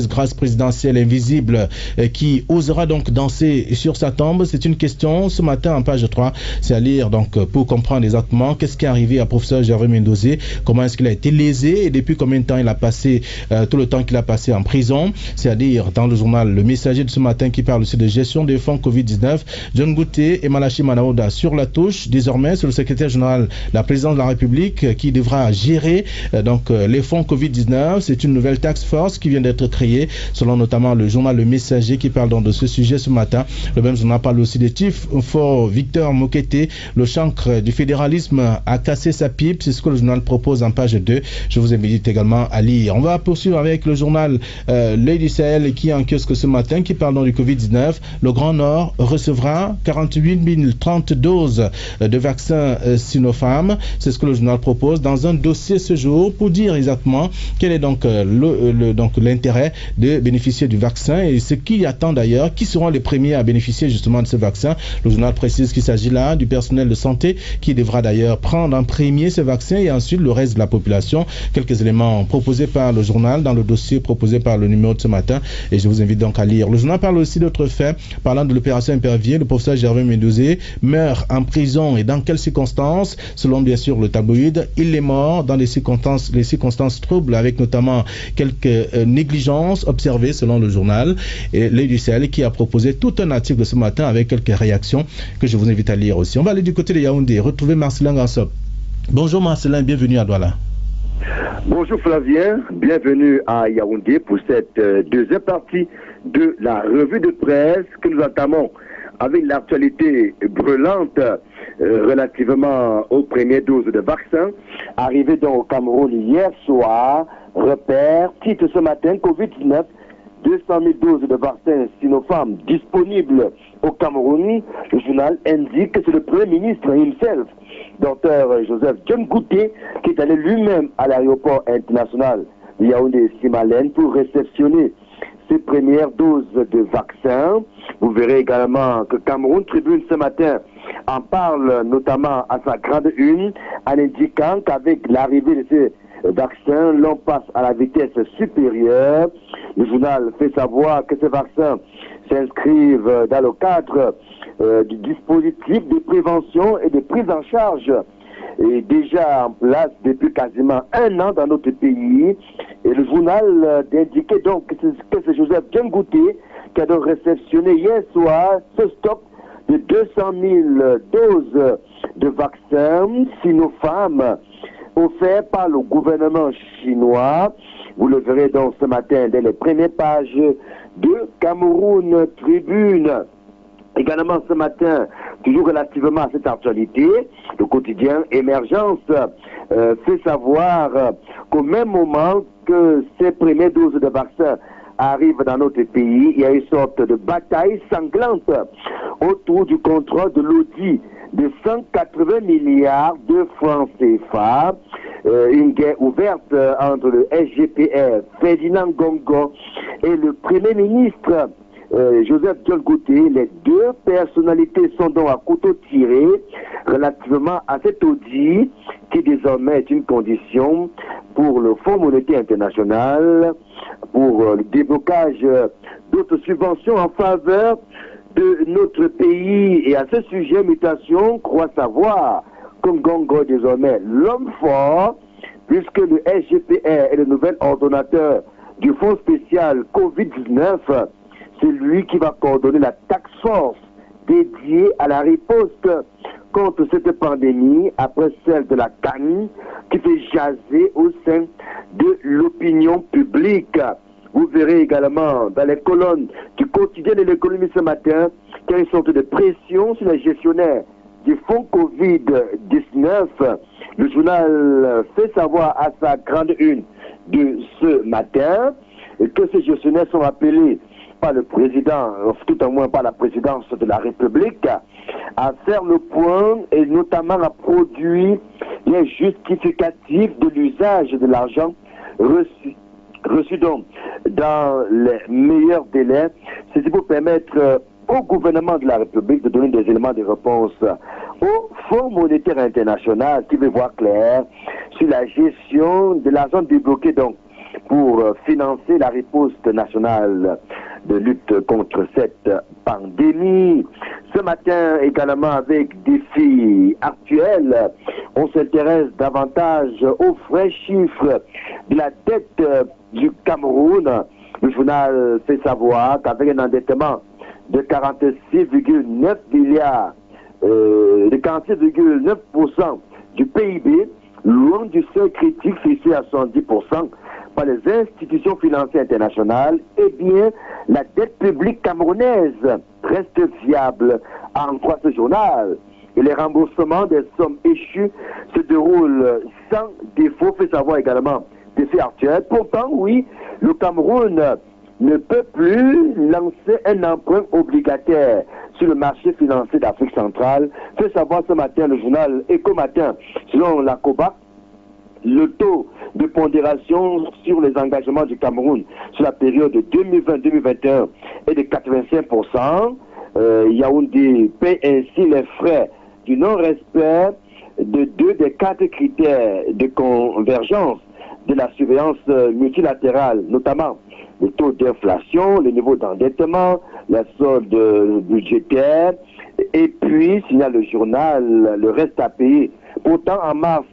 grâce présidentielle invisible qui osera donc danser sur sa tombe, c'est une question ce matin en page 3. C'est à lire donc pour comprendre exactement qu'est-ce qui est arrivé à professeur Gervais Mendoza, comment est-ce qu'il a été lésé et depuis combien de temps il a passé, tout le temps qu'il a passé en prison. C'est à dire dans le journal Le Messager de ce matin qui parle aussi de gestion des fonds Covid-19. John Gouté et Malachi Manaouda sur la touche. Désormais, c'est le secrétaire général de la présidence de la République qui devra gérer donc les fonds Covid-19. C'est une nouvelle task force qui vient d'être créée, selon notamment le journal Le Messager qui parle donc de ce sujet ce matin. Le même journal parle aussi de Tif Victor Mokete, le chancre du fédéralisme a cassé sa pipe, c'est ce que le journal propose en page 2. Je vous invite également à lire. On va poursuivre avec le journal L'Œil du Sahel qui est en kiosque ce matin qui parle donc du Covid-19. Le Grand Nord recevra 48 030 doses de vaccins Sinopharm. C'est ce que le journal propose dans un dossier ce jour pour dire exactement quel est donc l'intérêt de bénéficier du vaccin et ce qui attend d'ailleurs, qui seront les premiers à bénéficier justement de ce vaccin. Le journal précise qu'il s'agit là du personnel de santé qui devra d'ailleurs prendre en premier ce vaccin et ensuite le reste de la population. Quelques éléments proposés par le journal dans le dossier proposé par le numéro de ce matin et je vous invite donc à lire. Le journal parle aussi d'autres faits, parlant de l'opération Impervier. Le professeur Gervais Mendoza meurt en prison et dans quelles circonstances? Selon bien sûr le tabloïd, il est mort dans les circonstances troubles avec notamment quelques négligences observées selon le journal et L'Œil du Sahel qui a proposé tout un article ce matin avec quelques réactions que je vous invite à lire aussi. On va aller du côté de Yaoundé, retrouver Marcelin Gansop. Bonjour Marcelin, bienvenue à Douala. Bonjour Flavien, bienvenue à Yaoundé pour cette deuxième partie de la revue de presse que nous entamons avec l'actualité brûlante relativement aux premières doses de vaccin. Arrivé donc au Cameroun hier soir, repère, titre ce matin, Covid-19, 200 000 doses de vaccin Sinopharm disponibles au Cameroun. Le journal indique que c'est le Premier ministre himself, Dr Joseph John Gouté, qui est allé lui-même à l'aéroport international de Yaoundé-Simalène pour réceptionner ses premières doses de vaccin. Vous verrez également que Cameroun Tribune ce matin en parle notamment à sa grande une, en indiquant qu'avec l'arrivée de ces vaccins, l'on passe à la vitesse supérieure. Le journal fait savoir que ces vaccins s'inscrivent dans le cadre du dispositif de prévention et de prise en charge est déjà en place depuis quasiment 1 an dans notre pays. Et le journal indiquait donc que c'est Joseph John Gouté qui a donc réceptionné hier soir ce stock de 200 000 doses de vaccins Sinopharm offert par le gouvernement chinois. Vous le verrez donc ce matin dès les premières pages de Cameroun Tribune. Également ce matin, toujours relativement à cette actualité, le quotidien Émergence fait savoir qu'au même moment que ces premières doses de vaccins arrivent dans notre pays, il y a une sorte de bataille sanglante autour du contrôle de l'audit de 180 milliards de francs CFA, une guerre ouverte entre le SGPR, Ferdinand Gongo, et le Premier ministre Joseph John Gouté. Les deux personnalités sont donc à couteau tiré relativement à cet audit qui désormais est une condition pour le Fonds monétaire international, pour le déblocage d'autres subventions en faveur de notre pays. Et à ce sujet, Mutation croit savoir que Gongo est désormais l'homme fort, puisque le SGPR est le nouvel ordonnateur du Fonds spécial Covid-19. C'est lui qui va coordonner la task force dédiée à la riposte contre cette pandémie, après celle de la canne, qui fait jaser au sein de l'opinion publique. Vous verrez également dans les colonnes du quotidien de l'économie ce matin qu'il y a une sorte de pression sur les gestionnaires du fonds Covid-19. Le journal fait savoir à sa grande une de ce matin que ces gestionnaires sont appelés par le président, tout au moins par la présidence de la République, à faire le point et notamment à produire les justificatifs de l'usage de l'argent reçu donc dans les meilleurs délais. C'est pour permettre au gouvernement de la République de donner des éléments de réponse au Fonds monétaire international qui veut voir clair sur la gestion de l'argent débloqué donc pour financer la riposte nationale de lutte contre cette pandémie. Ce matin également avec défis actuels, on s'intéresse davantage aux frais chiffres de la dette du Cameroun. Le journal fait savoir qu'avec un endettement de 46,9 milliards, de 46,9% du PIB, loin du seuil critique fixé à 110% par les institutions financières internationales, eh bien, la dette publique camerounaise reste viable, en croit ce journal. Et les remboursements des sommes échues se déroulent sans défaut, fait savoir également des faits actuels. Pourtant, oui, le Cameroun ne peut plus lancer un emprunt obligataire sur le marché financier d'Afrique centrale, fait savoir ce matin le journal Éco-Matin. Selon la COBAC, le taux de pondération sur les engagements du Cameroun sur la période de 2020-2021 est de 85%. Yaoundé paie ainsi les frais du non-respect de 2 des 4 critères de convergence de la surveillance multilatérale, notamment le taux d'inflation, le niveau d'endettement, la solde budgétaire, et puis, signale le journal, le reste à payer. Pourtant, en mars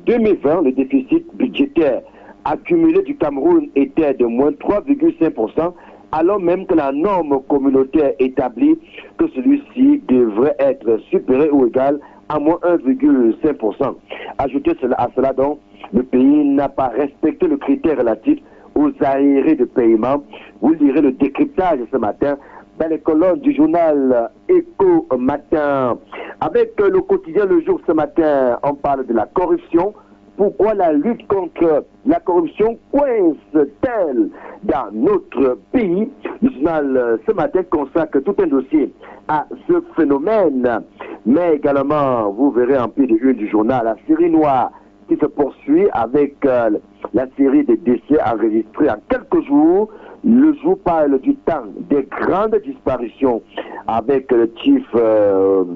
2020, le déficit budgétaire accumulé du Cameroun était de moins 3,5%, alors même que la norme communautaire établit que celui-ci devrait être supérieur ou égal à moins 1,5%. Ajoutez à cela donc, le pays n'a pas respecté le critère relatif aux arriérés de paiement. Vous lirez le décryptage ce matin dans les colonnes du journal Écho Matin. Avec le quotidien Le Jour ce matin, on parle de la corruption. Pourquoi la lutte contre la corruption coince-t-elle dans notre pays? Le journal ce matin consacre tout un dossier à ce phénomène. Mais également, vous verrez en pied de une du journal la série noire qui se poursuit avec la série des décès enregistrés en quelques jours. Le jour parle du temps des grandes disparitions avec le chief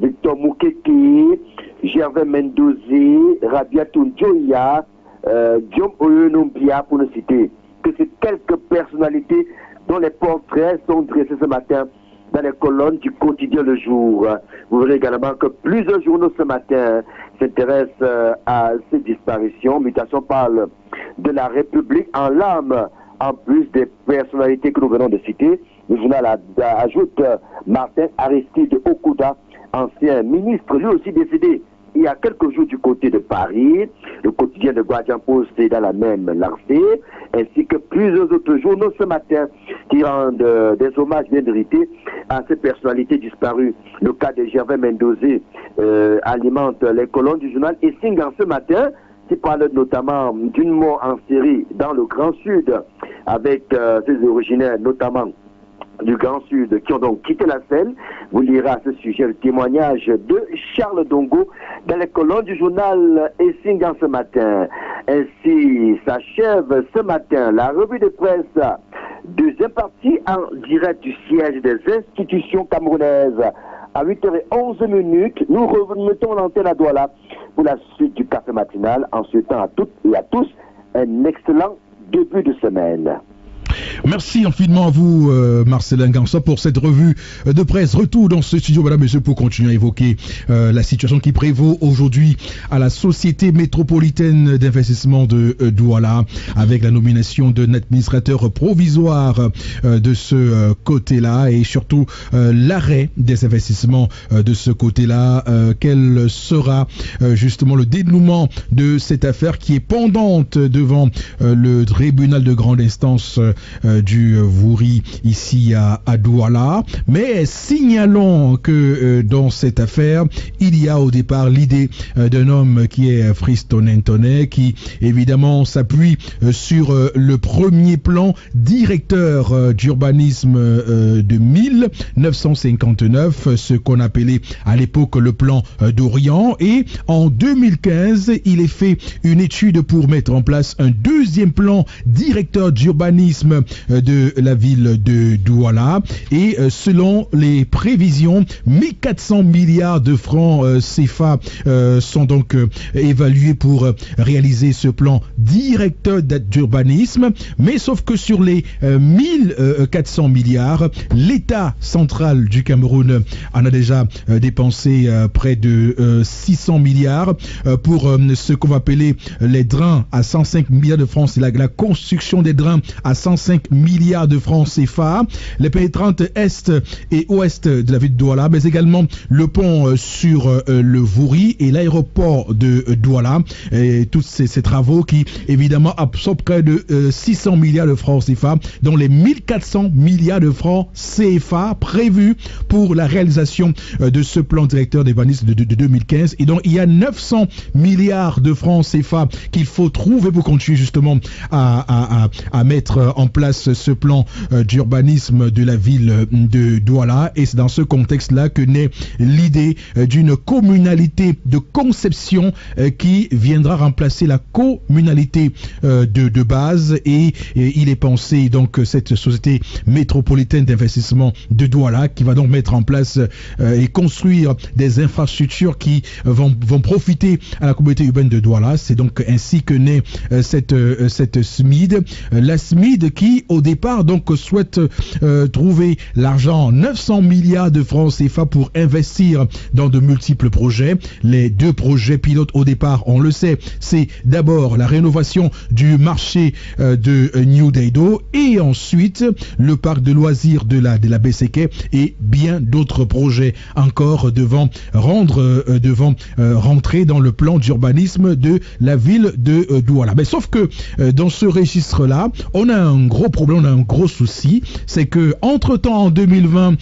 Victor Moukeke, Gervais Mendozi, Rabiatou Njoya, Diom Oyonombia pour le citer. Que c'est quelques personnalités dont les portraits sont dressés ce matin dans les colonnes du quotidien Le Jour. Vous verrez également que plusieurs journaux ce matin s'intéressent à ces disparitions. Mutation parle de la République en larmes, en plus des personnalités que nous venons de citer. Le journal ajoute Martin Aristide Okuda, ancien ministre, lui aussi décédé il y a quelques jours du côté de Paris. Le quotidien de Guardian Post est dans la même lancée, ainsi que plusieurs autres journaux ce matin qui rendent des hommages bien mérités à ces personnalités disparues. Le cas de Gervais Mendozi alimente les colonnes du journal et Singan ce matin, qui parle notamment d'une mort en série dans le Grand Sud, avec ses originaires notamment du Grand Sud qui ont donc quitté la scène. Vous lirez à ce sujet le témoignage de Charles Dongo dans les colonnes du journal Essingan ce matin. Ainsi s'achève ce matin la revue de presse, deuxième partie en direct du siège des institutions camerounaises. À 8h11, nous remettons l'antenne à Douala pour la suite du café matinal en souhaitant à toutes et à tous un excellent début de semaine. Merci infiniment à vous, Marcelin Gansa, pour cette revue de presse. Retour dans ce studio, madame, monsieur, pour continuer à évoquer la situation qui prévaut aujourd'hui à la Société métropolitaine d'investissement de Douala, avec la nomination d'un administrateur provisoire de ce côté-là et surtout l'arrêt des investissements de ce côté-là. Quel sera justement le dénouement de cette affaire qui est pendante devant le tribunal de grande instance du Vouri ici à Douala, mais signalons que dans cette affaire il y a au départ l'idée d'un homme qui est Friston Ntonnet, qui évidemment s'appuie sur le premier plan directeur d'urbanisme de 1959, ce qu'on appelait à l'époque le plan d'Orient, et en 2015 il est fait une étude pour mettre en place un deuxième plan directeur d'urbanisme de la ville de Douala, et selon les prévisions, 1400 milliards de francs CFA sont donc évalués pour réaliser ce plan directeur d'urbanisme, mais sauf que sur les 1400 milliards, l'État central du Cameroun en a déjà dépensé près de 600 milliards pour ce qu'on va appeler les drains à 105 milliards de francs, c'est la construction des drains à 105 milliards de francs CFA, les pénétrantes est et ouest de la ville de Douala, mais également le pont sur le Vouri et l'aéroport de Douala, et tous ces travaux qui évidemment absorbent près de 600 milliards de francs CFA, dont les 1400 milliards de francs CFA prévus pour la réalisation de ce plan directeur d'urbanisme de 2015, et donc il y a 900 milliards de francs CFA qu'il faut trouver pour continuer justement à mettre en place ce plan d'urbanisme de la ville de Douala. Et c'est dans ce contexte-là que naît l'idée d'une communalité de conception qui viendra remplacer la communalité de base, et il est pensé donc cette société métropolitaine d'investissement de Douala qui va donc mettre en place et construire des infrastructures qui vont profiter à la communauté urbaine de Douala. C'est donc ainsi que naît cette SMID, la SMID qui au départ donc souhaite trouver l'argent, 900 milliards de francs CFA pour investir dans de multiples projets. Les deux projets pilotes au départ, on le sait, c'est d'abord la rénovation du marché de New Daido, et ensuite le parc de loisirs de la BCK, et bien d'autres projets encore devant rentrer dans le plan d'urbanisme de la ville de Douala. Mais sauf que dans ce registre-là, on a un gros problème, on a un gros souci, c'est que entre-temps, en 2020,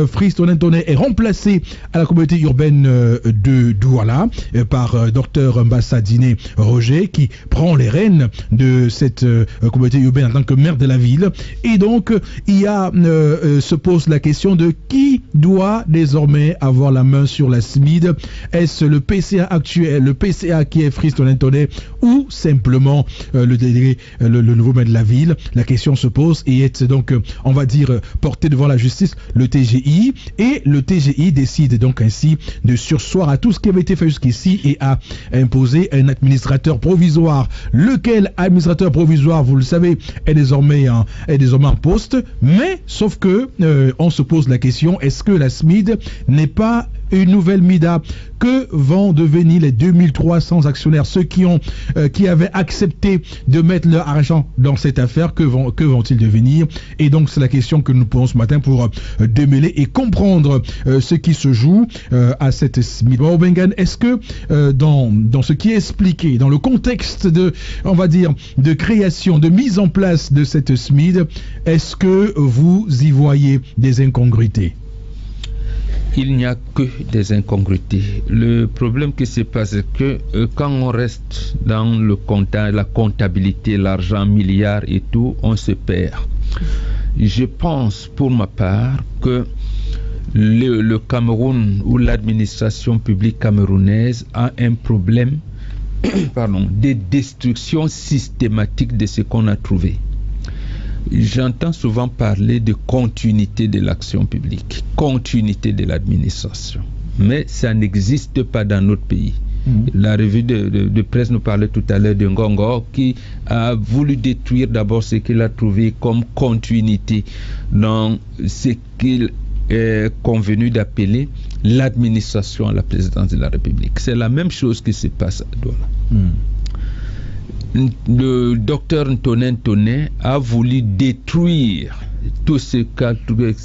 Friss Tonnen Tonnen est remplacé à la communauté urbaine de Douala par Dr Mbassa-Diné Roger, qui prend les rênes de cette communauté urbaine en tant que maire de la ville. Et donc, il y a, se pose la question de qui doit désormais avoir la main sur la SMID. Est-ce le PCA actuel, le PCA qui est Friss Tonnen Tonnen, ou simplement le délégué, le nouveau maire de la ville? La question se pose et est donc, on va dire, porté devant la justice, le TGI, et le TGI décide donc ainsi de surseoir à tout ce qui avait été fait jusqu'ici et à imposer un administrateur provisoire, lequel administrateur provisoire, vous le savez, est désormais en poste, mais sauf que on se pose la question, est-ce que la SMID n'est pas une nouvelle MIDA? Que vont devenir les 2300 actionnaires, ceux qui avaient accepté de mettre leur argent dans cette affaire? Que vont-ils devenir? Et donc c'est la question que nous posons ce matin pour démêler et comprendre ce qui se joue à cette SMID. Bengan, est-ce que dans ce qui est expliqué, dans le contexte de, on va dire, de création, de mise en place de cette SMID, est-ce que vous y voyez des incongruités? Il n'y a que des incongruités. Le problème qui se passe, c'est que quand on reste dans la comptabilité, l'argent, milliards et tout, on se perd. Je pense, pour ma part, que le Cameroun ou l'administration publique camerounaise a un problème de destruction systématique de ce qu'on a trouvé. J'entends souvent parler de continuité de l'action publique, continuité de l'administration, mais ça n'existe pas dans notre pays. La revue de presse nous parlait tout à l'heure de Ngongo qui a voulu détruire d'abord ce qu'il a trouvé comme continuité dans ce qu'il est convenu d'appeler l'administration à la présidence de la République. C'est la même chose qui se passe à Douala. Le docteur Tonnen Tonnen a voulu détruire tout ce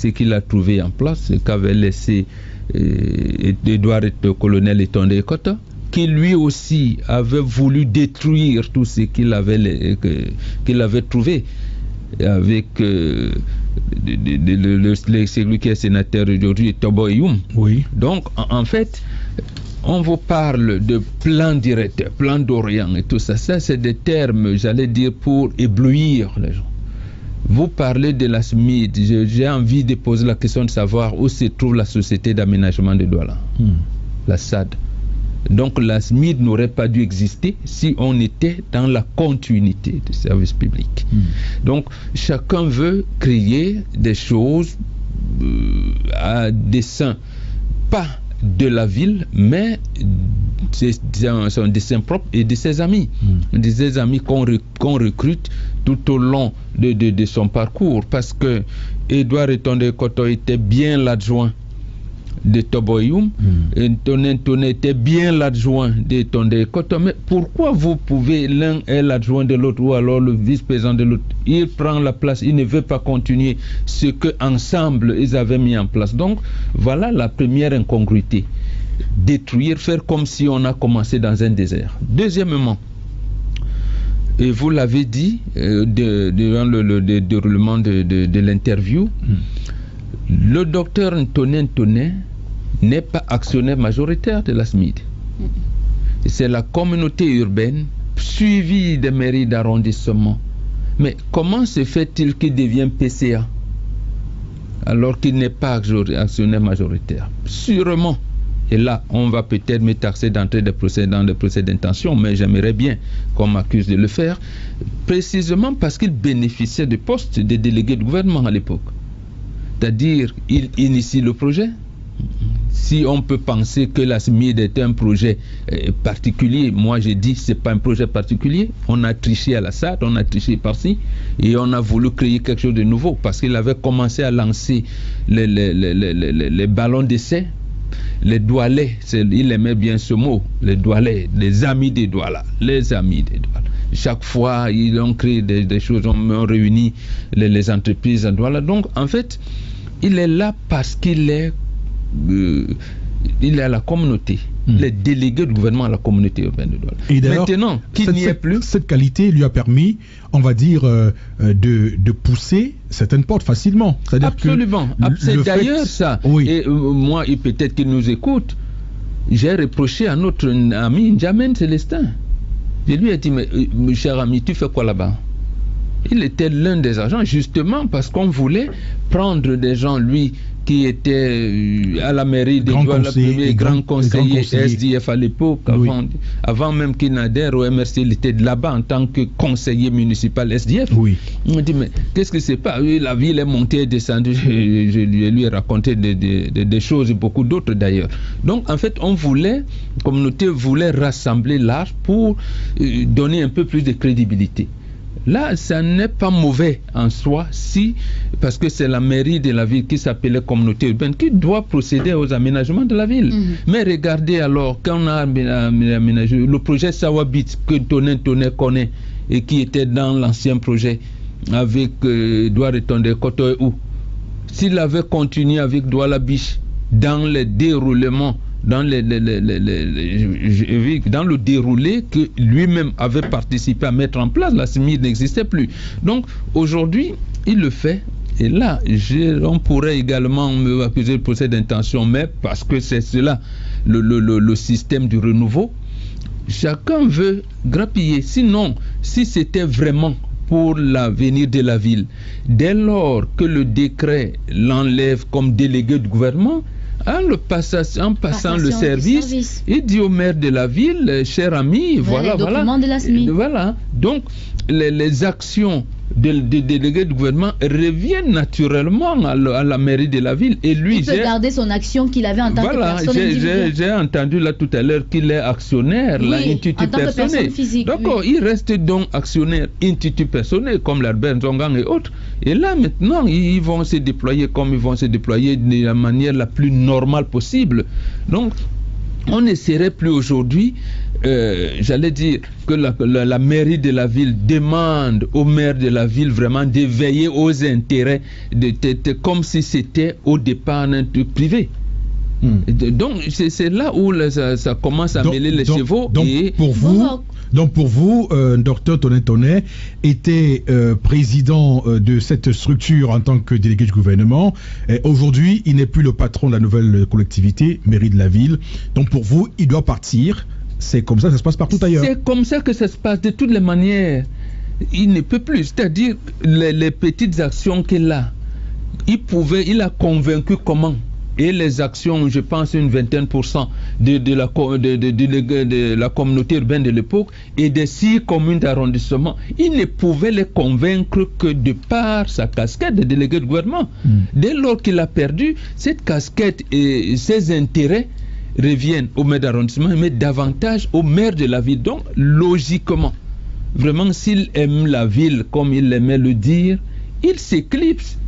qu'il a trouvé en place, ce qu'avait laissé Edouard le colonel Etonde Ekota, qui lui aussi avait voulu détruire tout ce qu'il avait trouvé avec celui qui est sénateur aujourd'hui, Tobo Youm. Oui. Donc en fait, on vous parle de plan directeur, plan d'Orient et tout ça. Ça, c'est des termes, j'allais dire, pour éblouir les gens. Vous parlez de la SMID. J'ai envie de poser la question de savoir où se trouve la société d'aménagement de Douala, la SAD. Donc la SMID n'aurait pas dû exister si on était dans la continuité du service public. Donc chacun veut créer des choses à dessein, pas de la ville, mais c'est un dessein propre et de ses amis, de ses amis qu'on recrute tout au long de son parcours, parce que Edouard Etonde Ekoto était bien l'adjoint de Tobo Youm, et Tonnen Tonnen était bien l'adjoint de Etonde Ekoto. Mais pourquoi vous pouvez, l'un est l'adjoint de l'autre ou alors le vice-président de l'autre, il prend la place, il ne veut pas continuer ce que ensemble ils avaient mis en place. Donc voilà la première incongruité: détruire, faire comme si on a commencé dans un désert. Deuxièmement, et vous l'avez dit durant le déroulement de l'interview, le docteur Tonnen Tonnen n'est pas actionnaire majoritaire de la SMID. C'est la communauté urbaine suivie des mairies d'arrondissement. Mais comment se fait-il qu'il devienne PCA alors qu'il n'est pas actionnaire majoritaire? Sûrement. Et là, on va peut-être me taxer d'entrer dans des procès d'intention, mais j'aimerais bien qu'on m'accuse de le faire, précisément parce qu'il bénéficiait de postes de délégué de gouvernement à l'époque. C'est-à-dire, il initie le projet. Si on peut penser que la SMID est un projet particulier, moi j'ai dit c'est pas un projet particulier. On a triché à la SAD, on a triché par-ci, et on a voulu créer quelque chose de nouveau, parce qu'il avait commencé à lancer les ballons d'essai, les doualais, il aimait bien ce mot, les doualais, les amis des Douala, les amis des Douala. Chaque fois, ils ont créé des choses, on réuni les entreprises à Douala. Donc, en fait, il est là parce qu'il est il est à la communauté. Les délégués du gouvernement à la communauté urbaine de Douala. Et d'ailleurs, maintenant, qu'il n'y ait plus... Cette qualité lui a permis, on va dire, de pousser certaines portes facilement. Absolument. C'est d'ailleurs ça. Oui. Et moi, et peut-être qu'il nous écoute, j'ai reproché à notre ami N'Djamène Célestin. Je lui ai dit, mais cher ami, tu fais quoi là-bas? Il était l'un des agents, justement parce qu'on voulait prendre des gens, lui, qui était à la mairie de Douala, premier grand conseiller SDF à l'époque, avant même qu'il n'adhère au MRC, il était là-bas en tant que conseiller municipal SDF. Oui. On me dit, mais qu'est-ce que c'est pas? La ville est montée et descendue. Je lui ai raconté des choses, beaucoup d'autres d'ailleurs. Donc, en fait, la communauté voulait rassembler large pour donner un peu plus de crédibilité. Là, ça n'est pas mauvais en soi, parce que c'est la mairie de la ville qui s'appelait communauté urbaine qui doit procéder aux aménagements de la ville. Mais regardez alors, quand on a aménagé le projet Sawabit que Toné connaît et qui était dans l'ancien projet avec Douala Tondé Kotoou, s'il avait continué avec Douala Biche dans le déroulement, dans le déroulé que lui-même avait participé à mettre en place, la SMIR n'existait plus. Donc aujourd'hui, il le fait. Et là, on pourrait également me accuser de procès d'intention, mais parce que c'est cela, le système du renouveau. Chacun veut grappiller. Sinon, si c'était vraiment pour l'avenir de la ville, dès lors que le décret l'enlève comme délégué du gouvernement, en passant le service, il dit au maire de la ville, cher ami, voilà. Donc, les actions des délégués du gouvernement reviennent naturellement à la mairie de la ville. Et lui, il peut garder son action qu'il avait en tant que personne individuelle. J'ai entendu là tout à l'heure qu'il est actionnaire, en tant que personne physique. D'accord, il reste donc actionnaire institutionnel comme l'Albert Zongang et autres. Et là maintenant, ils vont se déployer comme ils vont se déployer de la manière la plus normale possible. Donc, on ne serait plus aujourd'hui, j'allais dire que la mairie de la ville demande au maire de la ville vraiment de veiller aux intérêts, comme si c'était au départ un truc privé. Donc c'est là où ça commence à mêler les chevaux. Donc pour vous, Dr Toné était président de cette structure en tant que délégué du gouvernement. Aujourd'hui, il n'est plus le patron de la nouvelle collectivité, mairie de la ville. Donc pour vous, il doit partir. C'est comme ça que ça se passe partout ailleurs. C'est comme ça que ça se passe de toutes les manières. Il ne peut plus. C'est-à-dire les petites actions qu'il a. Il a convaincu comment? Et les actions, je pense, une 20% de la communauté urbaine de l'époque et des 6 communes d'arrondissement, il ne pouvait les convaincre que de par sa casquette de délégué de gouvernement. Dès lors qu'il a perdu, cette casquette et ses intérêts reviennent au maire d'arrondissement, mais davantage au maire de la ville. Donc, logiquement, vraiment, s'il aime la ville comme il aimait le dire, il s'éclipse.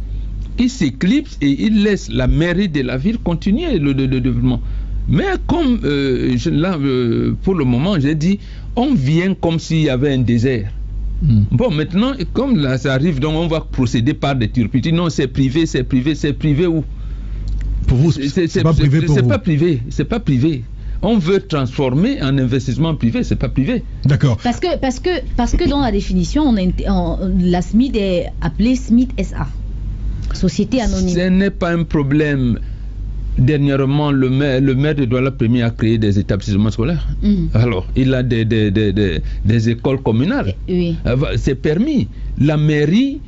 Il s'éclipse et il laisse la mairie de la ville continuer le développement. Mais comme pour le moment, j'ai dit, on vient comme s'il y avait un désert. Bon, maintenant, comme là, ça arrive, donc on va procéder par des turpitudes. Non, c'est privé où? Pour vous, c'est pas privé pour vous? C'est pas privé. On veut transformer en investissement privé, c'est pas privé. D'accord. Parce que dans la définition, la SMID est appelée SMID SA. Société anonyme. Ce n'est pas un problème. Dernièrement, le maire de Douala Premier a créé des établissements scolaires. Alors, il a des écoles communales. Oui. C'est permis. La mairie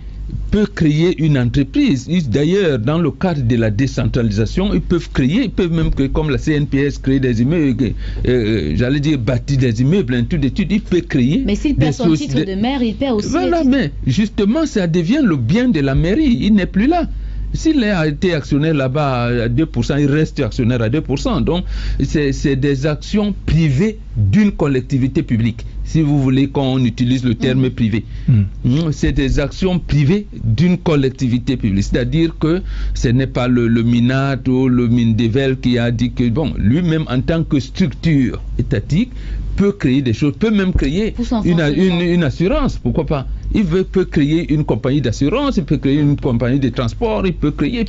peut créer une entreprise. D'ailleurs, dans le cadre de la décentralisation, ils peuvent même créer, comme la CNPS, créer des immeubles, j'allais dire bâtir des immeubles, un tout d'études, ils peuvent créer. Mais s'il perd son titre de maire, il perd aussi. Voilà, mais justement, ça devient le bien de la mairie. Il n'est plus là. S'il a été actionnaire là-bas à 2%, il reste actionnaire à 2%. Donc, c'est des actions privées d'une collectivité publique, si vous voulez qu'on utilise le terme privé. C'est des actions privées d'une collectivité publique. C'est-à-dire que ce n'est pas le MINAT ou le MINDEVEL qui a dit que, bon, lui-même en tant que structure étatique, peut créer des choses, peut même créer une assurance, pourquoi pas. Peut créer une compagnie d'assurance, il peut créer une compagnie de transport, il peut créer,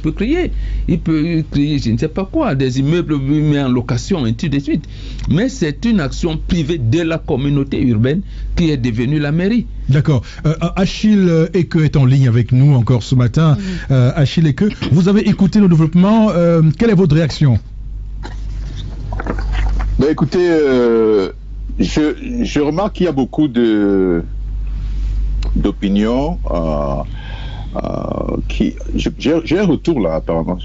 je ne sais pas quoi, des immeubles mis en location, et ainsi de suite. Mais c'est une action privée de la communauté urbaine qui est devenue la mairie. D'accord. Achille Eke est en ligne avec nous encore ce matin. Achille Eke, vous avez écouté le développement. Quelle est votre réaction? Ben écoutez, je remarque qu'il y a beaucoup d'opinions qui... J'ai un retour là, apparemment.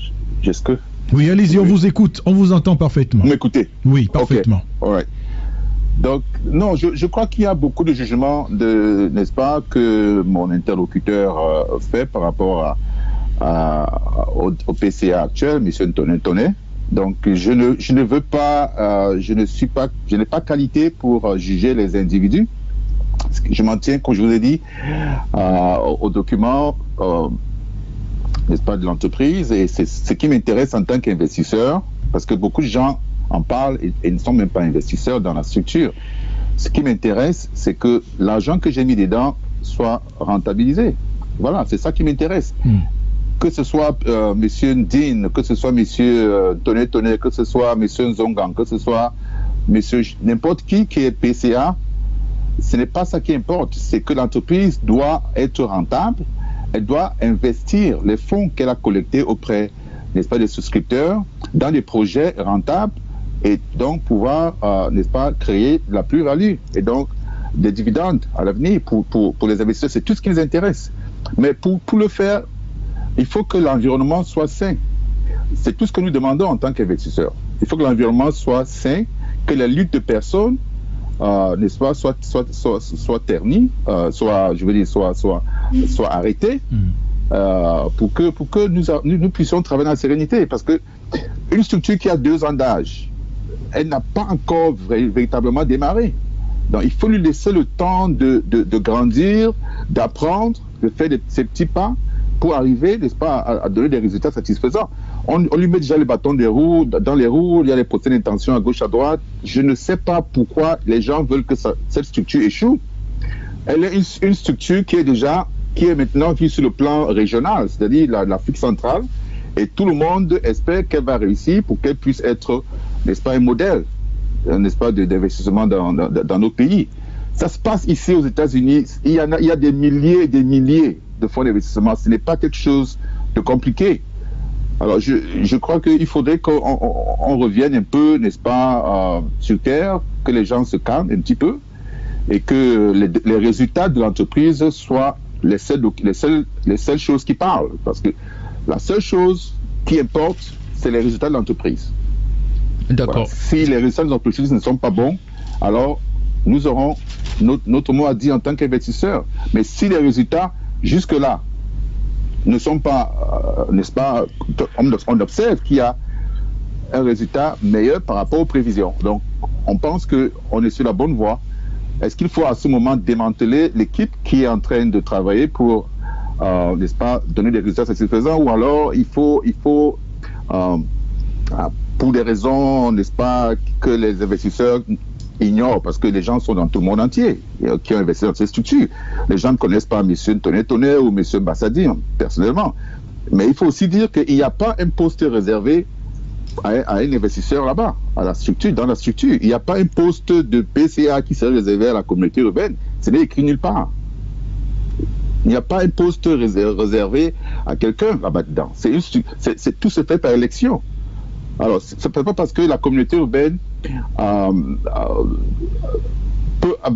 Est-ce que... Oui, allez-y, on vous écoute, on vous entend parfaitement. Vous m'écoutez? Oui, parfaitement. Okay. Right. Donc, non, je crois qu'il y a beaucoup de jugements, n'est-ce pas, que mon interlocuteur fait par rapport au PCA actuel, M. Tonnet. Donc, je ne veux pas, je n'ai pas qualité pour juger les individus. Je m'en tiens, comme je vous ai dit, aux documents, n'est-ce pas, de l'entreprise, et c'est ce qui m'intéresse en tant qu'investisseur, parce que beaucoup de gens en parlent et ne sont même pas investisseurs dans la structure. Ce qui m'intéresse, c'est que l'argent que j'ai mis dedans soit rentabilisé. Voilà, c'est ça qui m'intéresse. Que ce soit monsieur Ndine, que ce soit monsieur Tonnet, que ce soit monsieur Nzongang, que ce soit monsieur n'importe qui est PCA, ce n'est pas ça qui importe. C'est que l'entreprise doit être rentable, elle doit investir les fonds qu'elle a collectés auprès, n'est-ce pas, des souscripteurs dans des projets rentables et donc pouvoir, n'est-ce pas, créer la plus-value et donc des dividendes à l'avenir pour les investisseurs. C'est tout ce qui les intéresse. Mais pour le faire, il faut que l'environnement soit sain. C'est tout ce que nous demandons en tant qu'investisseurs. Il faut que l'environnement soit sain, que la lutte de personnes, n'est-ce pas, soit ternie, soit arrêtée, pour que nous puissions travailler dans la sérénité. Parce que une structure qui a 2 ans d'âge, elle n'a pas encore véritablement démarré. Donc il faut lui laisser le temps de grandir, d'apprendre, de faire ces petits pas pour arriver, n'est-ce pas, à donner des résultats satisfaisants. On lui met déjà les bâtons dans les roues, il y a les procès d'intention à gauche, à droite. Je ne sais pas pourquoi les gens veulent que cette structure échoue. Elle est une structure qui est maintenant vue sur le plan régional, c'est-à-dire l'Afrique centrale, et tout le monde espère qu'elle va réussir pour qu'elle puisse être, n'est-ce pas, un modèle, n'est-ce pas, d'investissement dans nos pays. Ça se passe ici aux États-Unis. Il y a des milliers et des milliers de fonds d'investissement. Ce n'est pas quelque chose de compliqué. Alors, je crois qu'il faudrait qu'on revienne un peu, n'est-ce pas, sur terre, que les gens se calment un petit peu et que les résultats de l'entreprise soient les seules choses qui parlent. Parce que la seule chose qui importe, c'est les résultats de l'entreprise. D'accord. Voilà. Si les résultats de l'entreprise ne sont pas bons, alors nous aurons notre mot à dire en tant qu'investisseurs. Mais si les résultats, jusque-là, ne sont pas, n'est-ce pas, on observe qu'il y a un résultat meilleur par rapport aux prévisions. Donc, on pense qu'on est sur la bonne voie. Est-ce qu'il faut à ce moment démanteler l'équipe qui est en train de travailler pour, n'est-ce pas, donner des résultats satisfaisants, ou alors il faut pour des raisons, n'est-ce pas, que les investisseurs ignorent, parce que les gens sont dans tout le monde entier qui ont investi dans ces structures. Les gens ne connaissent pas M. Tonnet ou M. Bassadi, personnellement. Mais il faut aussi dire qu'il n'y a pas un poste réservé à un investisseur là-bas, dans la structure. Il n'y a pas un poste de PCA qui serait réservé à la communauté urbaine. Ce n'est écrit nulle part. Il n'y a pas un poste réservé à quelqu'un là-bas dedans. Tout se fait par élection. Alors, ce n'est pas parce que la communauté urbaine va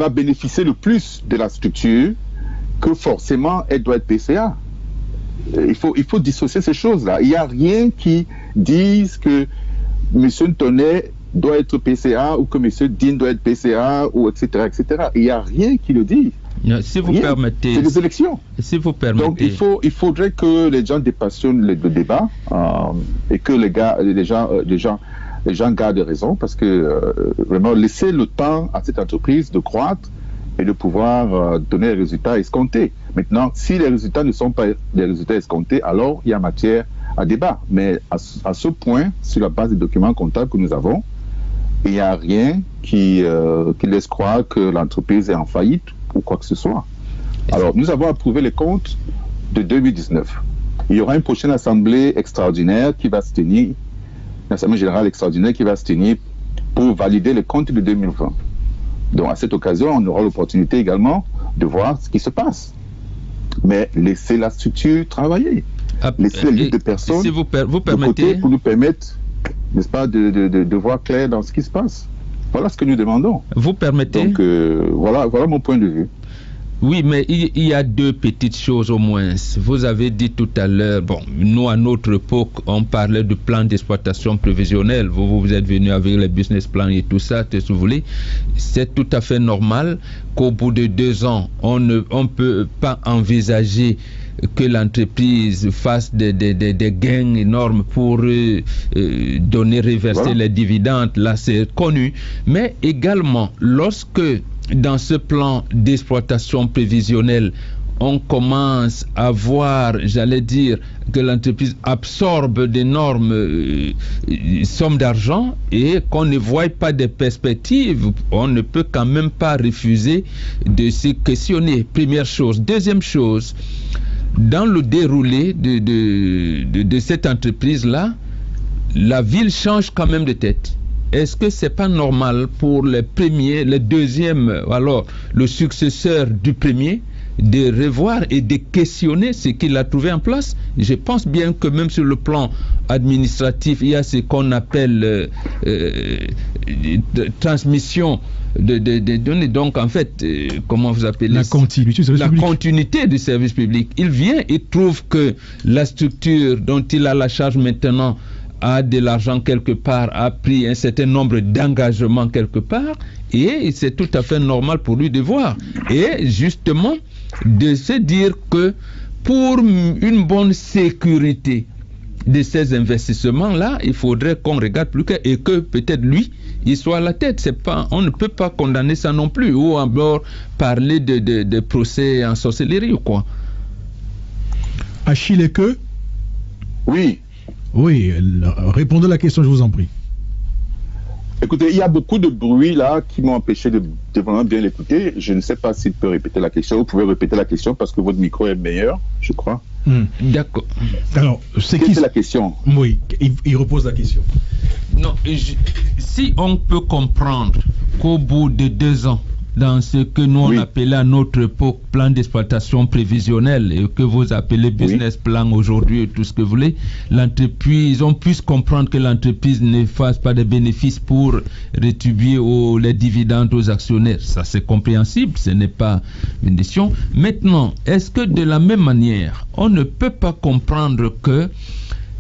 bénéficier le plus de la structure que forcément elle doit être PCA. Il faut dissocier ces choses-là. Il n'y a rien qui dise que M. Tonnet doit être PCA ou que M. Dean doit être PCA, ou etc., etc. Il n'y a rien qui le dit. Si vous permettez. C'est des élections. Si vous permettez. Donc il faudrait que les gens dépassionnent le débat et que les gens les gens gardent raison parce que vraiment laisser le temps à cette entreprise de croître et de pouvoir donner les résultats escomptés. Maintenant, si les résultats ne sont pas les résultats escomptés, alors il y a matière à débat. Mais à ce point, sur la base des documents comptables que nous avons, il n'y a rien qui laisse croire que l'entreprise est en faillite ou quoi que ce soit. Alors, nous avons approuvé les comptes de 2019. Il y aura une prochaine assemblée extraordinaire qui va se tenir, une assemblée générale extraordinaire qui va se tenir pour valider les comptes de 2020. Donc, à cette occasion, on aura l'opportunité également de voir ce qui se passe. Mais laissez la structure travailler. Laissez les listes de personnes si vous de côté pour nous permettre, n'est-ce pas, de voir clair dans ce qui se passe. Voilà ce que nous demandons. Vous permettez? Donc, voilà mon point de vue. Oui, mais il y a deux petites choses au moins. Vous avez dit tout à l'heure, bon, nous à notre époque, on parlait de plan d'exploitation prévisionnel. Vous êtes venu avec les business plans et tout ça, si vous voulez. C'est tout à fait normal qu'au bout de 2 ans, on ne peut pas envisager que l'entreprise fasse des gains énormes pour reverser les dividendes. Là, c'est connu. Mais également, lorsque dans ce plan d'exploitation prévisionnelle, on commence à voir, j'allais dire, que l'entreprise absorbe d'énormes sommes d'argent et qu'on ne voit pas de perspectives, on ne peut quand même pas refuser de se questionner. Première chose. Deuxième chose, dans le déroulé de cette entreprise-là, la ville change quand même de tête. Est-ce que c'est pas normal pour les premiers, les deuxièmes, alors le successeur du premier, de revoir et de questionner ce qu'il a trouvé en place? Je pense bien que même sur le plan administratif, il y a ce qu'on appelle transmission de données. Donc en fait, comment vous appelez la continuité du service public. Il vient et trouve que la structure dont il a la charge maintenant a de l'argent quelque part, a pris un certain nombre d'engagements quelque part, et c'est tout à fait normal pour lui de voir. Et justement, de se dire que pour une bonne sécurité de ces investissements-là, il faudrait qu'on regarde plus clair et que peut-être lui, il soit à la tête. C'est pas, on ne peut pas condamner ça non plus, ou alors parler de procès en sorcellerie ou quoi. Achille que? Oui. Oui, répondez à la question, je vous en prie. Écoutez, il y a beaucoup de bruit là qui m'ont empêché de vraiment bien l'écouter. Je ne sais pas s'il peut répéter la question. Vous pouvez répéter la question parce que votre micro est meilleur, je crois. D'accord. Alors, c'est la question? Oui, il repose la question. Non, si on peut comprendre qu'au bout de 2 ans, dans ce que nous on appelait à notre époque plan d'exploitation prévisionnelle et que vous appelez business plan aujourd'hui et tout ce que vous voulez, l'entreprise, on puisse comprendre que l'entreprise ne fasse pas de bénéfices pour rétribuer les dividendes aux actionnaires. Ça c'est compréhensible, ce n'est pas une question. Maintenant, est-ce que de la même manière, on ne peut pas comprendre que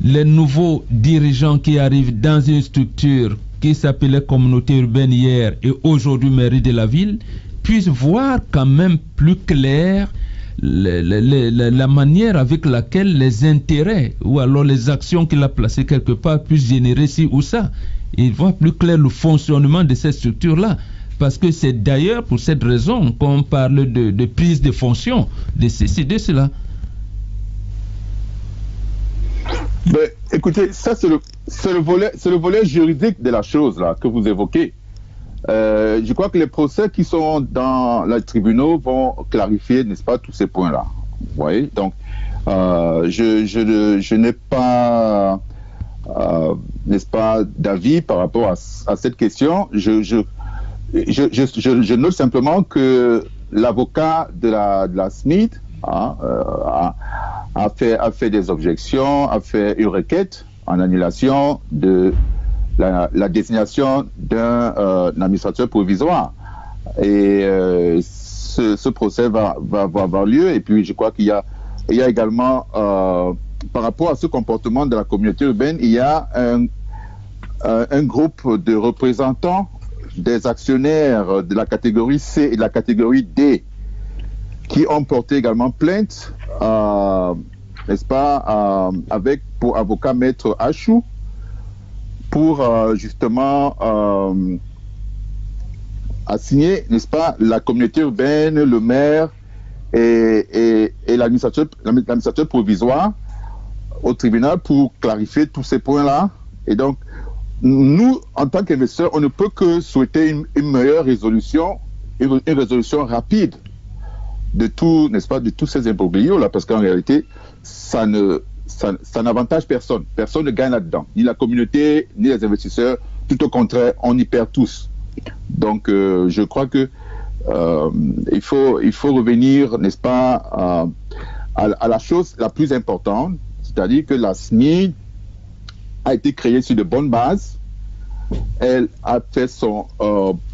les nouveaux dirigeants qui arrivent dans une structure qui s'appelait communauté urbaine hier et aujourd'hui mairie de la ville, puissent voir quand même plus clair la manière avec laquelle les intérêts ou alors les actions qu'il a placées quelque part puissent générer ci ou ça. Ils voient plus clair le fonctionnement de cette structure-là. Parce que c'est d'ailleurs pour cette raison qu'on parle de prise de fonction de ceci, de cela. Ben, écoutez, ça c'est le volet juridique de la chose là que vous évoquez. Je crois que les procès qui sont dans les tribunaux vont clarifier, n'est-ce pas, tous ces points-là. Vous voyez, donc je n'ai pas, n'est-ce pas, d'avis par rapport à cette question. Je note simplement que l'avocat de la SMID a fait des objections, a fait une requête en annulation de la désignation d'un administrateur provisoire. Et ce procès va avoir lieu. Et puis, je crois qu'il y a également, par rapport à ce comportement de la communauté urbaine, il y a un groupe de représentants des actionnaires de la catégorie C et de la catégorie D qui ont porté également plainte, n'est-ce pas, avec pour avocat maître Achou, pour justement assigner, n'est-ce pas, la communauté urbaine, le maire et l'administrateur provisoire au tribunal pour clarifier tous ces points-là. Et donc, nous, en tant qu'investisseurs, on ne peut que souhaiter une meilleure résolution, une résolution rapide de tout, n'est-ce pas, de tous ces imbroglios là, parce qu'en réalité, ça n'avantage personne. Personne ne gagne là-dedans, ni la communauté, ni les investisseurs. Tout au contraire, on y perd tous. Donc, je crois que il faut revenir, n'est-ce pas, à la chose la plus importante, c'est-à-dire que la SNID a été créée sur de bonnes bases. Elle a fait son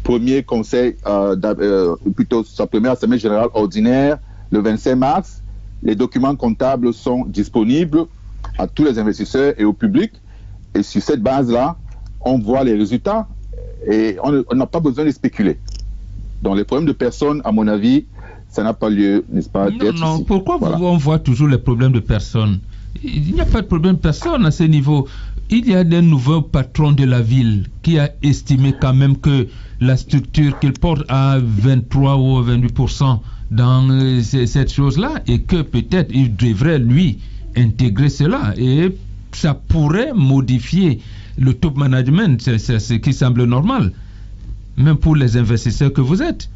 premier conseil, plutôt sa première assemblée générale ordinaire le 25 mars. Les documents comptables sont disponibles à tous les investisseurs et au public. Et sur cette base-là, on voit les résultats et on n'a pas besoin de spéculer. Donc les problèmes de personnes, à mon avis, ça n'a pas lieu, n'est-ce pas, d'être ici. Non, pourquoi voilà. on voit toujours les problèmes de personnes? Il n'y a pas de problème de personne à ce niveau. Il y a des nouveaux patrons de la ville qui a estimé quand même que la structure qu'il porte à 23 ou 28% dans cette chose-là et que peut-être il devrait lui intégrer cela et ça pourrait modifier le top management, c'est ce qui semble normal, même pour les investisseurs que vous êtes.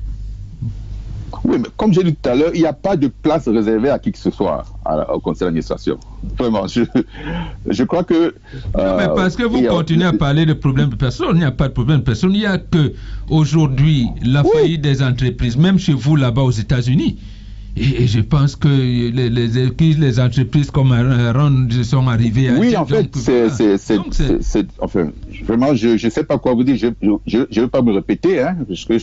Oui, mais comme j'ai dit tout à l'heure, il n'y a pas de place réservée à qui que ce soit au conseil d'administration. Vraiment, je crois que... non, mais parce que vous continuez à parler de problèmes de personnes, il n'y a pas de problème de personnes. Il n'y a que aujourd'hui la faillite des entreprises, même chez vous là-bas aux États-Unis. Et je pense que les entreprises comme Aaron sont arrivées à... Oui, en fait, enfin, vraiment, je ne sais pas quoi vous dire. Je ne vais pas me répéter, hein, parce que...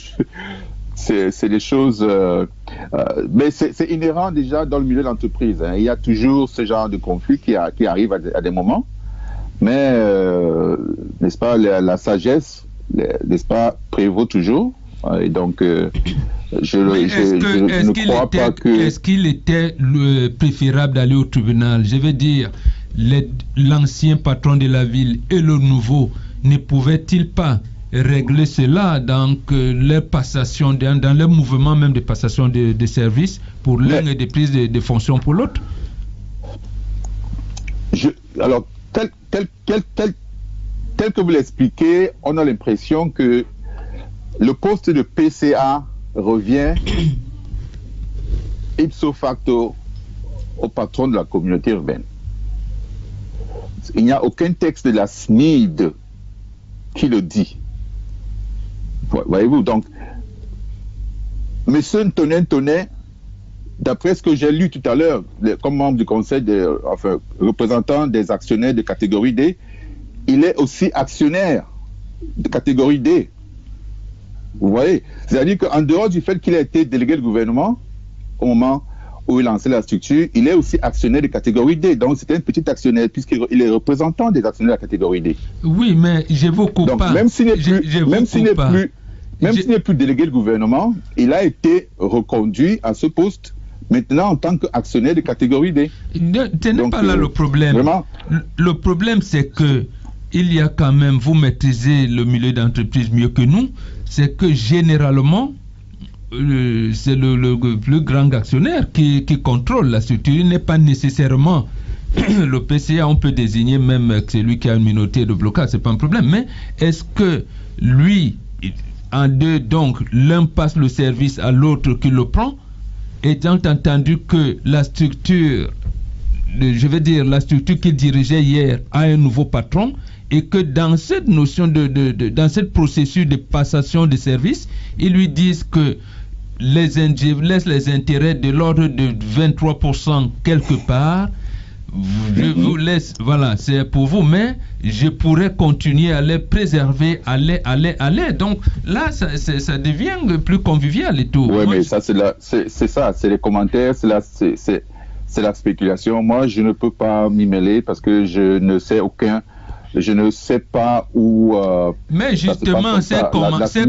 C'est des choses, mais c'est inhérent déjà dans le milieu de l'entreprise. Hein. Il y a toujours ce genre de conflit qui arrive à des moments, mais n'est-ce pas, la sagesse, n'est-ce pas, prévaut toujours. Et donc, je ne crois pas que... Est-ce qu'il était préférable d'aller au tribunal? Je veux dire, l'ancien patron de la ville et le nouveau, ne pouvaient-ils pas régler cela dans leur passation, dans leur mouvement même de passation de services pour l'un et de prise de fonctions pour l'autre? Alors, tel que vous l'expliquez, on a l'impression que le poste de PCA revient ipso facto au patron de la communauté urbaine. Il n'y a aucun texte de la SNID qui le dit. Voyez-vous, donc, M. Ntoné, d'après ce que j'ai lu tout à l'heure, comme membre du conseil, représentant des actionnaires de catégorie D, il est aussi actionnaire de catégorie D. Vous voyez? C'est-à-dire qu'en dehors du fait qu'il a été délégué de gouvernement, au moment où il a lancé la structure, il est aussi actionnaire de catégorie D. Donc, c'est un petit actionnaire, puisqu'il est représentant des actionnaires de la catégorie D. Oui, mais je vous coupe donc, pas. Même s'il n'est plus délégué de gouvernement, il a été reconduit à ce poste maintenant en tant qu'actionnaire de catégorie D. Ce n'est pas là le problème. Vraiment, le problème, c'est que il y a quand même, vous maîtrisez le milieu d'entreprise mieux que nous, c'est que généralement, c'est le plus grand actionnaire qui contrôle la structure. Il n'est pas nécessairement le PCA, on peut désigner même celui qui a une minorité de blocage, c'est pas un problème. Mais est-ce que lui, en deux, donc l'un passe le service à l'autre qui le prend, étant entendu que la structure, je veux dire la structure qu'il dirigeait hier a un nouveau patron, et que dans cette notion dans cette processus de passation de service, ils lui disent que laisse les intérêts de l'ordre de 23% quelque part, je vous laisse, voilà, c'est pour vous, mais je pourrais continuer à les préserver, aller. Donc là, ça devient plus convivial et tout. Oui, mais ça, c'est ça, c'est les commentaires, c'est la spéculation. Moi, je ne peux pas m'y mêler parce que je ne sais pas où... mais justement, ces commentaires... C'est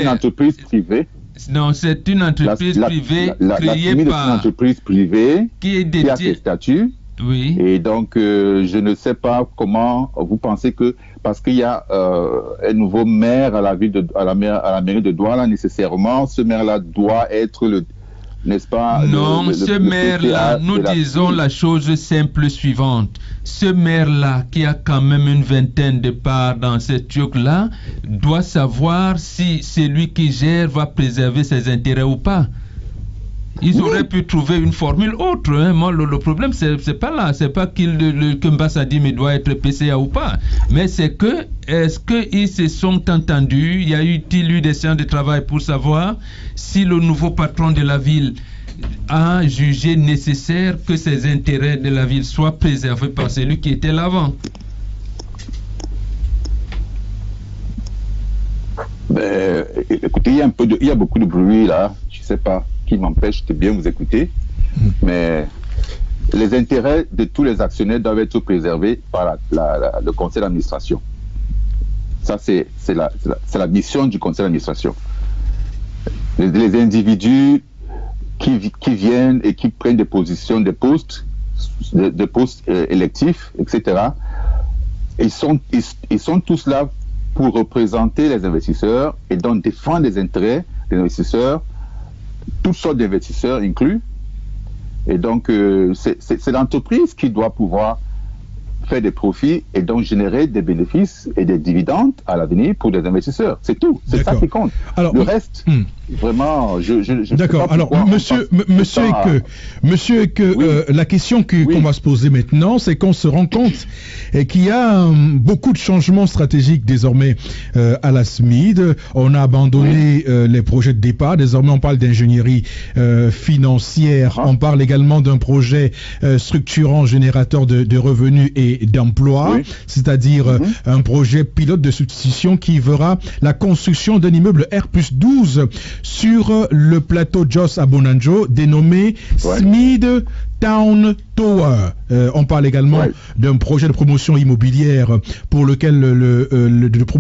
une entreprise privée. Non, c'est une entreprise privée créée par... une entreprise privée qui a ses statuts. Oui. Et donc, je ne sais pas comment vous pensez que... parce qu'il y a un nouveau maire à la mairie de Douala nécessairement. Ce maire-là doit être n'est-ce pas? Non, ce maire-là, nous disons la chose simple suivante. Ce maire-là, qui a quand même une vingtaine de parts dans cette truc-là, doit savoir si celui qui gère va préserver ses intérêts ou pas. Ils auraient pu trouver une formule autre. Hein. Moi, le problème, c'est pas là. C'est pas que Mbassadime doit être PCA ou pas. Mais c'est que, est-ce qu'ils se sont entendus? Y a-t-il eu des séances de travail pour savoir si le nouveau patron de la ville a jugé nécessaire que ses intérêts de la ville soient préservés par celui qui était là avant? Ben, écoutez, il y a beaucoup de bruit là. Je sais pas qui m'empêche de bien vous écouter, mais les intérêts de tous les actionnaires doivent être préservés par le conseil d'administration. Ça, c'est la mission du conseil d'administration. Les individus qui viennent et qui prennent des positions, des postes électifs, etc., ils sont tous là pour représenter les investisseurs et donc défendre les intérêts des investisseurs, toutes sortes d'investisseurs inclus. Et donc, c'est l'entreprise qui doit pouvoir faire des profits et donc générer des bénéfices et des dividendes à l'avenir pour les investisseurs. C'est tout. C'est ça qui compte. Alors, le reste, vraiment, je d'accord. Alors, monsieur Eke, oui. La question qu'on va se poser maintenant, c'est qu'on se rend compte qu'il y a beaucoup de changements stratégiques désormais à la SMID. On a abandonné les projets de départ. Désormais, on parle d'ingénierie financière. On parle également d'un projet structurant, générateur de revenus et d'emploi, c'est-à-dire un projet pilote de substitution qui verra la construction d'un immeuble R+12 sur le plateau Jos à Bonanjo, dénommé SMID Town Tower. On parle également d'un projet de promotion immobilière pour lequel le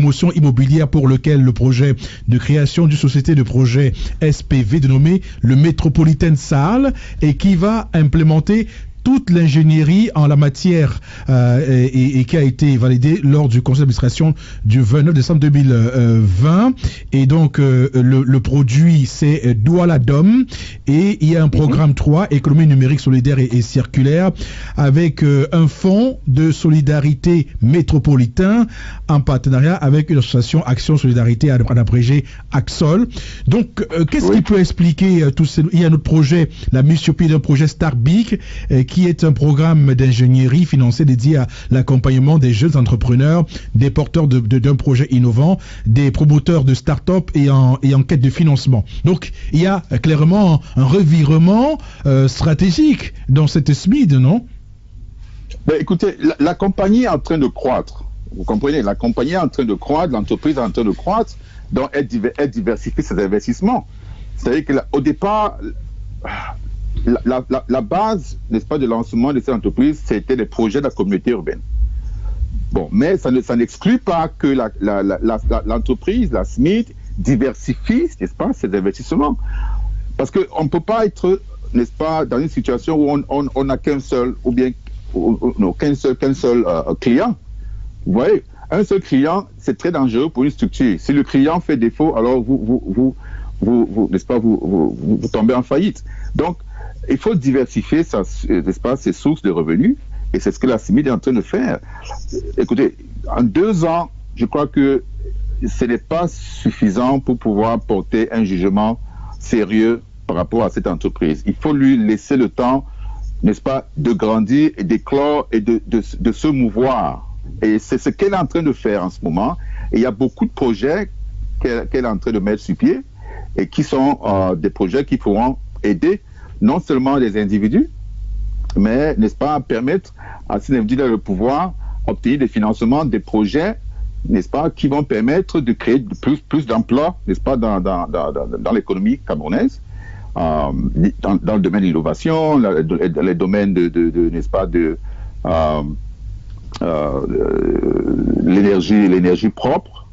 projet de création d'une société de projet SPV dénommé le Metropolitan Salle et qui va implémenter toute l'ingénierie en la matière et qui a été validée lors du conseil d'administration du 29 décembre 2020. Et donc, le produit, c'est Douala Dom. Et il y a un programme 3, économie numérique solidaire et circulaire, avec un fonds de solidarité métropolitain en partenariat avec une association Action Solidarité en abrégé Axol. Donc, qu'est-ce qui peut expliquer tout ce... Il y a notre projet, la myopie d'un projet Starbic, qui est un programme d'ingénierie financé dédié à l'accompagnement des jeunes entrepreneurs, des porteurs d'un projet innovant, des promoteurs de start-up et en quête de financement. Donc, il y a clairement un revirement stratégique dans cette SMID, non? Ben, écoutez, la compagnie est en train de croître. Vous comprenez? La compagnie est en train de croître, l'entreprise est en train de croître, donc elle diversifie ses investissements. C'est-à-dire qu'au départ... La base, n'est-ce pas, de lancement de cette entreprise, c'était les projets de la communauté urbaine. Bon, mais ça n'exclut pas que l'entreprise, la SMID, diversifie, n'est-ce pas, ses investissements. Parce qu'on ne peut pas être, n'est-ce pas, dans une situation où on n'a qu'un seul, ou bien qu'un seul client. Vous voyez, un seul client, c'est très dangereux pour une structure. Si le client fait défaut, alors vous n'est-ce pas, vous tombez en faillite. Donc, il faut diversifier n'est-ce pas, ses sources de revenus, et c'est ce que la SMID est en train de faire. Écoutez, en 2 ans, je crois que ce n'est pas suffisant pour pouvoir porter un jugement sérieux par rapport à cette entreprise. Il faut lui laisser le temps, n'est-ce pas, de grandir et d'éclore et de se mouvoir. Et c'est ce qu'elle est en train de faire en ce moment. Et il y a beaucoup de projets qu'elle est en train de mettre sur pied et qui sont des projets qui pourront aider non seulement les individus, mais, n'est-ce pas, permettre à ces individus de pouvoir obtenir des financements, des projets, n'est-ce pas, qui vont permettre de créer plus d'emplois, n'est-ce pas, dans l'économie camerounaise, dans le domaine de l'innovation, les domaines n'est-ce pas, de l'énergie propre,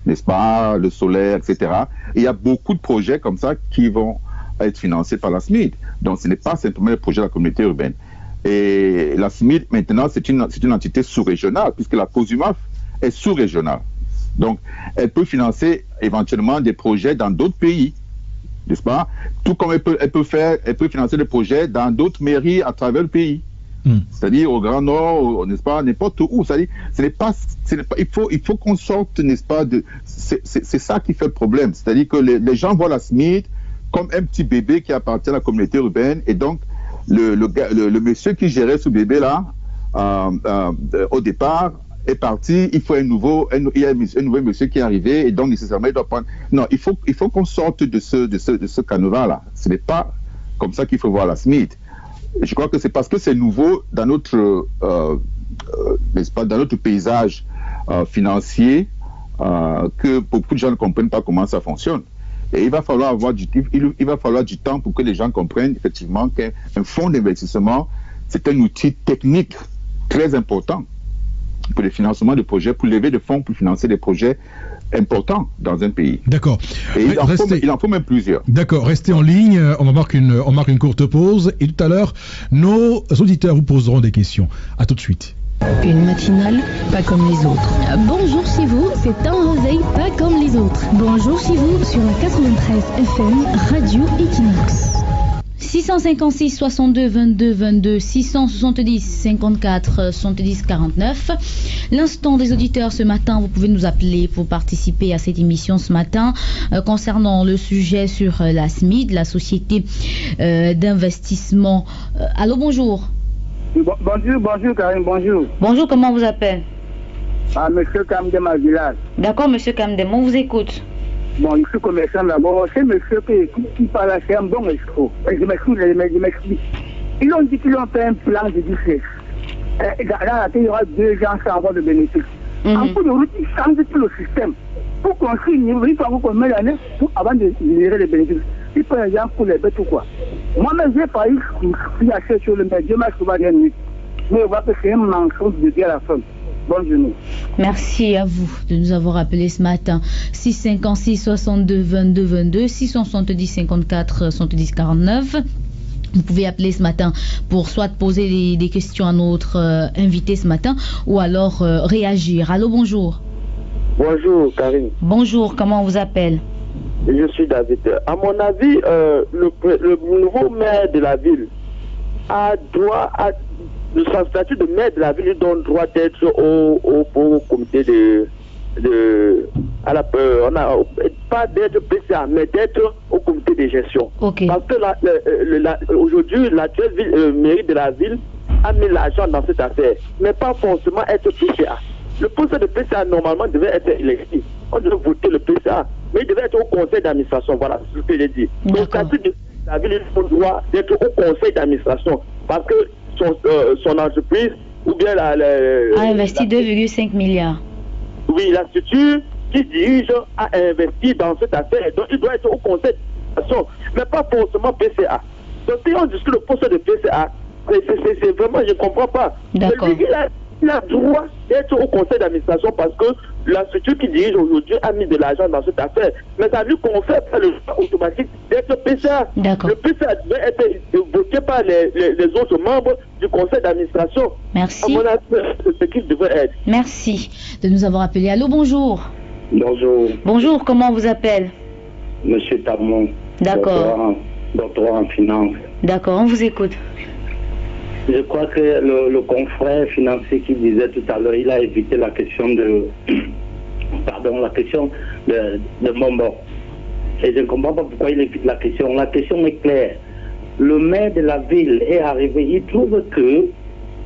n'est-ce pas, le solaire, etc. Et il y a beaucoup de projets comme ça qui vont être financés par la SMID. Donc, ce n'est pas simplement le projet de la communauté urbaine. Et la SMID, maintenant, c'est une entité sous-régionale, puisque la COSUMAF est sous-régionale. Donc, elle peut financer éventuellement des projets dans d'autres pays, n'est-ce pas? Tout comme elle peut financer des projets dans d'autres mairies à travers le pays. C'est-à-dire au Grand Nord, n'est-ce pas, n'importe où. C'est-à-dire, il faut qu'on sorte, n'est-ce pas, c'est ça qui fait le problème. C'est-à-dire que les gens voient la SMID comme un petit bébé qui appartient à la communauté urbaine, et donc le monsieur qui gérait ce bébé-là, au départ, est parti, il faut il y a un nouveau monsieur qui est arrivé, et donc nécessairement il doit prendre. Non, il faut qu'on sorte de ce canevas-là. Ce n'est pas comme ça qu'il faut voir la SMID. Je crois que c'est parce que c'est nouveau dans notre, n'est-ce pas, dans notre paysage financier que beaucoup de gens ne comprennent pas comment ça fonctionne. Et il va falloir du temps pour que les gens comprennent effectivement qu'un fonds d'investissement, c'est un outil technique très important pour le financement de projets, pour lever des fonds, pour financer des projets importants dans un pays. D'accord. Et il en faut même plusieurs. D'accord, restez en ligne, on marque une courte pause, et tout à l'heure, nos auditeurs vous poseront des questions. À tout de suite. Une matinale pas comme les autres. Bonjour chez vous, c'est un réveil pas comme les autres. Bonjour chez vous sur la 93 FM Radio Equinox. 656 62 22 22 670 54 70 49. L'instant des auditeurs ce matin, vous pouvez nous appeler pour participer à cette émission ce matin concernant le sujet sur la SMID, la société d'investissement. Allô, bonjour. Bonjour Karim, bonjour. Bonjour, comment vous appelez? Monsieur Kamdem à village. D'accord, monsieur Kamdem, on vous écoute. Bon, je suis commerçant d'abord. C'est monsieur qui parle, c'est un bon escroc. Je m'explique. Ils ont dit qu'ils ont fait un plan de distress. Là, il y aura 2 gens sans avoir de bénéfices. En cours de route, ils changent tout le système. Pour construire une niveau, il faut avoir combien d'années avant de générer les bénéfices. Ils prennent les gens pour les bêtes ou quoi. Moi-même, j'ai failli acheter sur le mail. Dieu m'a sauvé la nuit. Mais on voit que c'est un mensonge de Dieu à la fin. Bonne journée. Merci à vous de nous avoir appelé ce matin. 656 62 22 22 670 54 70 49. Vous pouvez appeler ce matin pour soit poser des questions à notre invité ce matin ou alors réagir. Allô, bonjour. Bonjour, Karine. Bonjour, comment on vous appelle? Je suis David. À mon avis, le nouveau maire de la ville a droit à son statut de maire de la ville, il donne droit d'être au comité pas d'être PCA, mais d'être au comité de gestion. Okay. Parce que aujourd'hui, l'actuelle mairie de la ville a mis l'argent dans cette affaire, mais pas forcément être PCA. Le poste de PCA, normalement, devait être électif. On devait voter le PCA, mais il devait être au conseil d'administration. Voilà, c'est ce que j'ai dit. Le statut de la ville, il faut droit d'être au conseil d'administration. Parce que son entreprise, ou bien a investi 2,5 milliards. Oui, la structure qui dirige a investi dans cette affaire. Donc, il doit être au conseil d'administration, mais pas forcément PCA. Donc, si on discute le poste de PCA, c'est vraiment, je ne comprends pas. D'accord. Il a droit d'être au conseil d'administration parce que la structure qui dirige aujourd'hui a mis de l'argent dans cette affaire. Mais ça lui confère pas le choix automatique d'être PCA. D'accord. Le PCA doit être voté par les autres membres du conseil d'administration. Merci. À mon avis, c'est ce qu'il devrait être. Merci de nous avoir appelé. Allô, bonjour. Bonjour. Bonjour, comment on vous appelle? Monsieur Tarmon. D'accord. Docteur en finance. D'accord, on vous écoute. Je crois que le confrère financier qui disait tout à l'heure, il a évité la question de Mombo. Et je ne comprends pas pourquoi il évite la question. La question est claire. Le maire de la ville est arrivé, il trouve que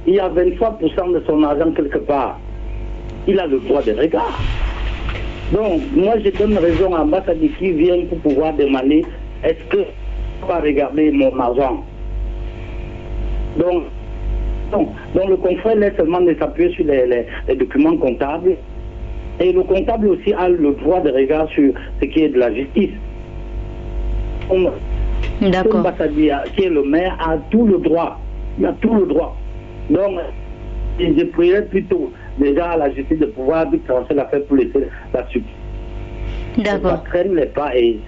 il y a 23% de son argent quelque part. Il a le droit de regard. Donc, moi je donne raison à l'ambassadeur qui vient pour pouvoir demander est-ce que je vais regarder mon argent. Donc, le confrère laisse seulement de s'appuyer sur les documents comptables. Et le comptable aussi a le droit de regard sur ce qui est de la justice. D'accord. L'ambassadeur qui est le maire a tout le droit. Il a tout le droit. Donc, je prierais plutôt déjà à la justice de pouvoir transférer l'affaire pour laisser la suite. D'accord. Ça traîne les pas et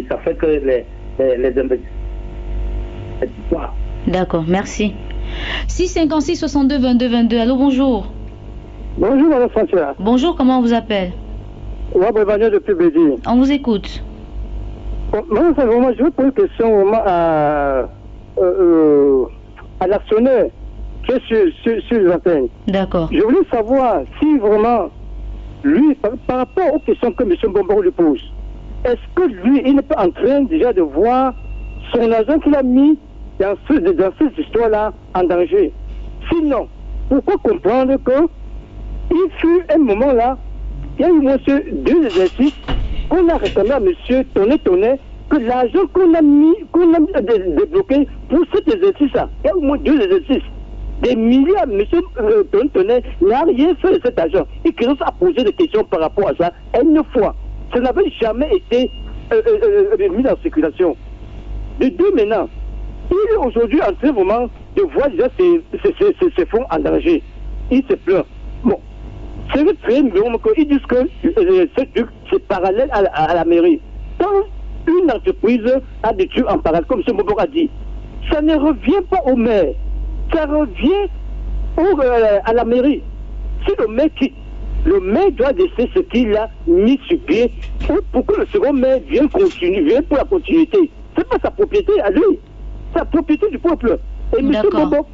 ça fait que les investisseurs. D'accord, merci. 656 62 22 22. Allô, bonjour. Bonjour, Mme François. Bonjour, comment on vous appelle? Ouab Emmanuel depuis Bédi. On vous écoute. Moi, je veux poser une question vraiment à l'actionnaire qui est sur les antennes. D'accord. Je voulais savoir si vraiment, lui, par rapport aux questions que M. Bombon lui pose, est-ce que lui, il n'est pas en train déjà de voir son argent qu'il a mis dans cette histoire-là en danger? Sinon, pourquoi comprendre que il fut un moment là, il y a eu moins 2 exercices qu'on a réclamé à M. Tonnet, que l'argent qu'on a débloqué pour cet exercice-là, il y a eu moins 2 exercices. Des milliards, M. Tonnet n'a rien fait de cet argent. Et qu'il a posé des questions par rapport à ça une fois. Ça n'avait jamais été mis en circulation. De deux maintenant, il est aujourd'hui en train vraiment de voir déjà ces fonds en danger. Il se pleure. Bon, c'est très bien qu'ils disent que ce truc, c'est parallèle à la mairie. Quand une entreprise a des trucs en parallèle, comme M. Mobor a dit, ça ne revient pas au maire. Ça revient à la mairie. Si le maire quitte, le maire doit laisser ce qu'il a mis sur pied pour que le second maire vienne pour la continuité. C'est pas sa propriété à lui, c'est la propriété du peuple. Et M. Bombon,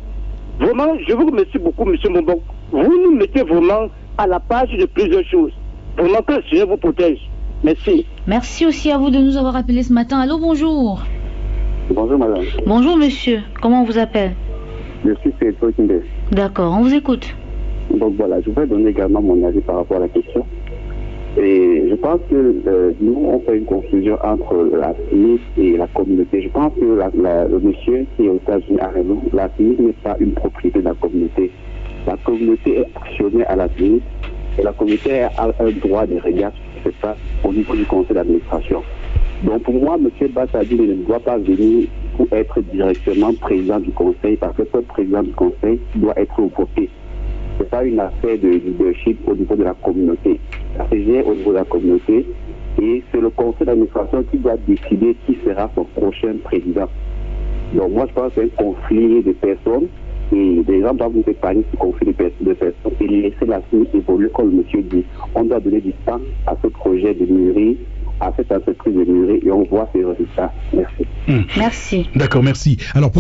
vraiment, je vous remercie beaucoup, M. Bombon. Vous nous mettez vraiment à la page de plusieurs choses. Vraiment que le Seigneur vous protège. Merci. Merci aussi à vous de nous avoir appelés ce matin. Allô, bonjour. Bonjour, madame. Bonjour, monsieur. Comment on vous appelle? Je suis Cédric Kindé. D'accord, on vous écoute. Donc voilà, je vais donner également mon avis par rapport à la question. Et je pense que nous, on fait une confusion entre la FINIC et la communauté. Je pense que le monsieur qui est aux États-Unis a raison. La FINIC n'est pas une propriété de la communauté. La communauté est actionnaire à la FINIC et la communauté a un droit de regard sur ce qui se passe au niveau du conseil d'administration. Donc pour moi, M. Bassadi ne doit pas venir pour être directement président du conseil parce que ce président du conseil doit être voté. Ce n'est pas une affaire de leadership au niveau de la communauté. Ça se gère au niveau de la communauté et c'est le conseil d'administration qui doit décider qui sera son prochain président. Donc moi je pense que c'est un conflit de personnes et les gens doivent nous épargner ce conflit de personnes et laisser la suite évoluer comme le monsieur dit. On doit donner du temps à ce projet de mairie, à cette entreprise de mairie et on voit ses résultats. Merci. Merci. D'accord, merci. Alors,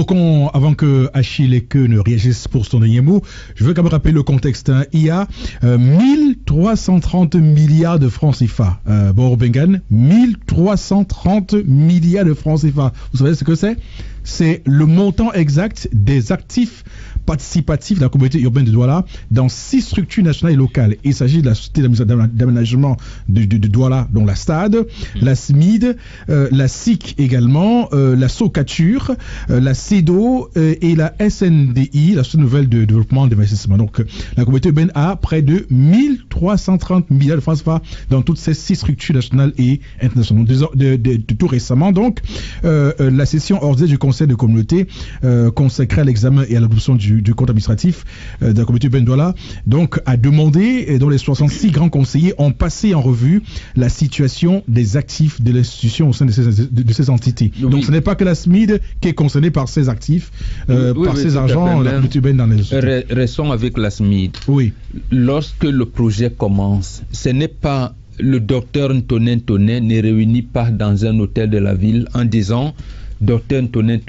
avant que Achille et que ne réagissent pour son dernier mot, je veux quand même rappeler le contexte. Hein. Il y a 1330 milliards de francs CFA. Bon, Bengan, 1330 milliards de francs CFA. Vous savez ce que c'est? C'est le montant exact des actifs participatifs de la communauté urbaine de Douala dans 6 structures nationales et locales. Il s'agit de la société d'aménagement de Douala, dont la STAD, la SMID, la SIC également, la SOCATUR, la CEDO et la SNDI, la Société nouvelle de développement et d'investissement. Donc, la communauté urbaine a près de 1330 milliards de francs CFA dans toutes ces 6 structures nationales et internationales. De tout récemment, donc, la session ordinaire du Conseil de communauté consacrée à l'examen et à l'adoption du compte administratif de la communauté urbaine Douala, donc a demandé, et dont les 66 grands conseillers ont passé en revue la situation des actifs de l'institution au sein de ces entités. Oui. Donc ce n'est pas que la SMID qui est concernée par ces actifs, par ces argents, la communauté urbaine dans les sociétés. Restons avec la SMID. Oui. Lorsque le projet commence, ce n'est pas le docteur Ntoné ne réunit pas dans un hôtel de la ville en disant Docteur Ntoné,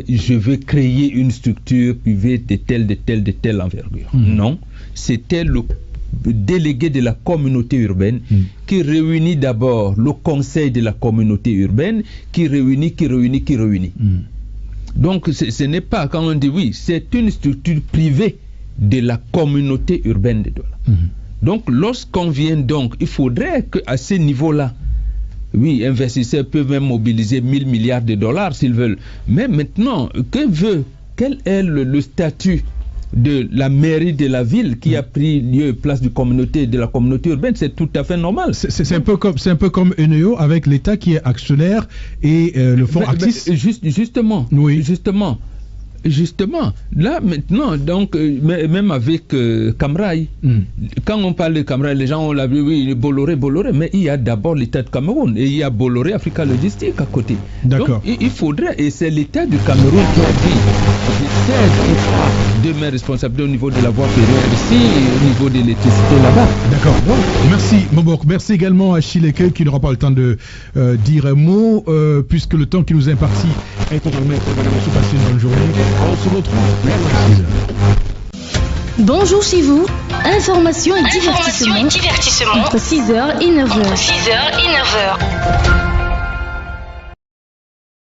je veux créer une structure privée de telle envergure. Non, c'était le délégué de la communauté urbaine qui réunit d'abord le conseil de la communauté urbaine, qui réunit. Donc ce n'est pas, quand on dit oui, c'est une structure privée de la communauté urbaine de Douala. Donc lorsqu'on vient donc, il faudrait qu'à ce niveau-là, oui, investisseurs peuvent même mobiliser 1000 milliards de dollars s'ils veulent. Mais maintenant, quel est le statut de la mairie de la ville qui a pris lieu place de la communauté urbaine? C'est tout à fait normal. C'est un peu comme Eneo avec l'État qui est actionnaire et le fonds Actis. Justement, Justement, là maintenant, donc, même avec Camraï, quand on parle de Camraï, les gens ont la vu, oui, Bolloré, mais il y a d'abord l'État de Cameroun et il y a Bolloré Africa Logistique à côté. D'accord. Donc, il faudrait, et c'est l'État du Cameroun qui a dit, de mes responsabilités au niveau de la voie ferroviaire ici, au niveau de l'électricité là-bas. D'accord. Merci Mobok. Merci également à Chileke qui n'aura pas le temps de dire un mot, puisque le temps qui nous est imparti est totalement. Passez une bonne journée. On se retrouve vers 6h. Bonjour chez vous. Information et divertissement. Entre 6h et 9h.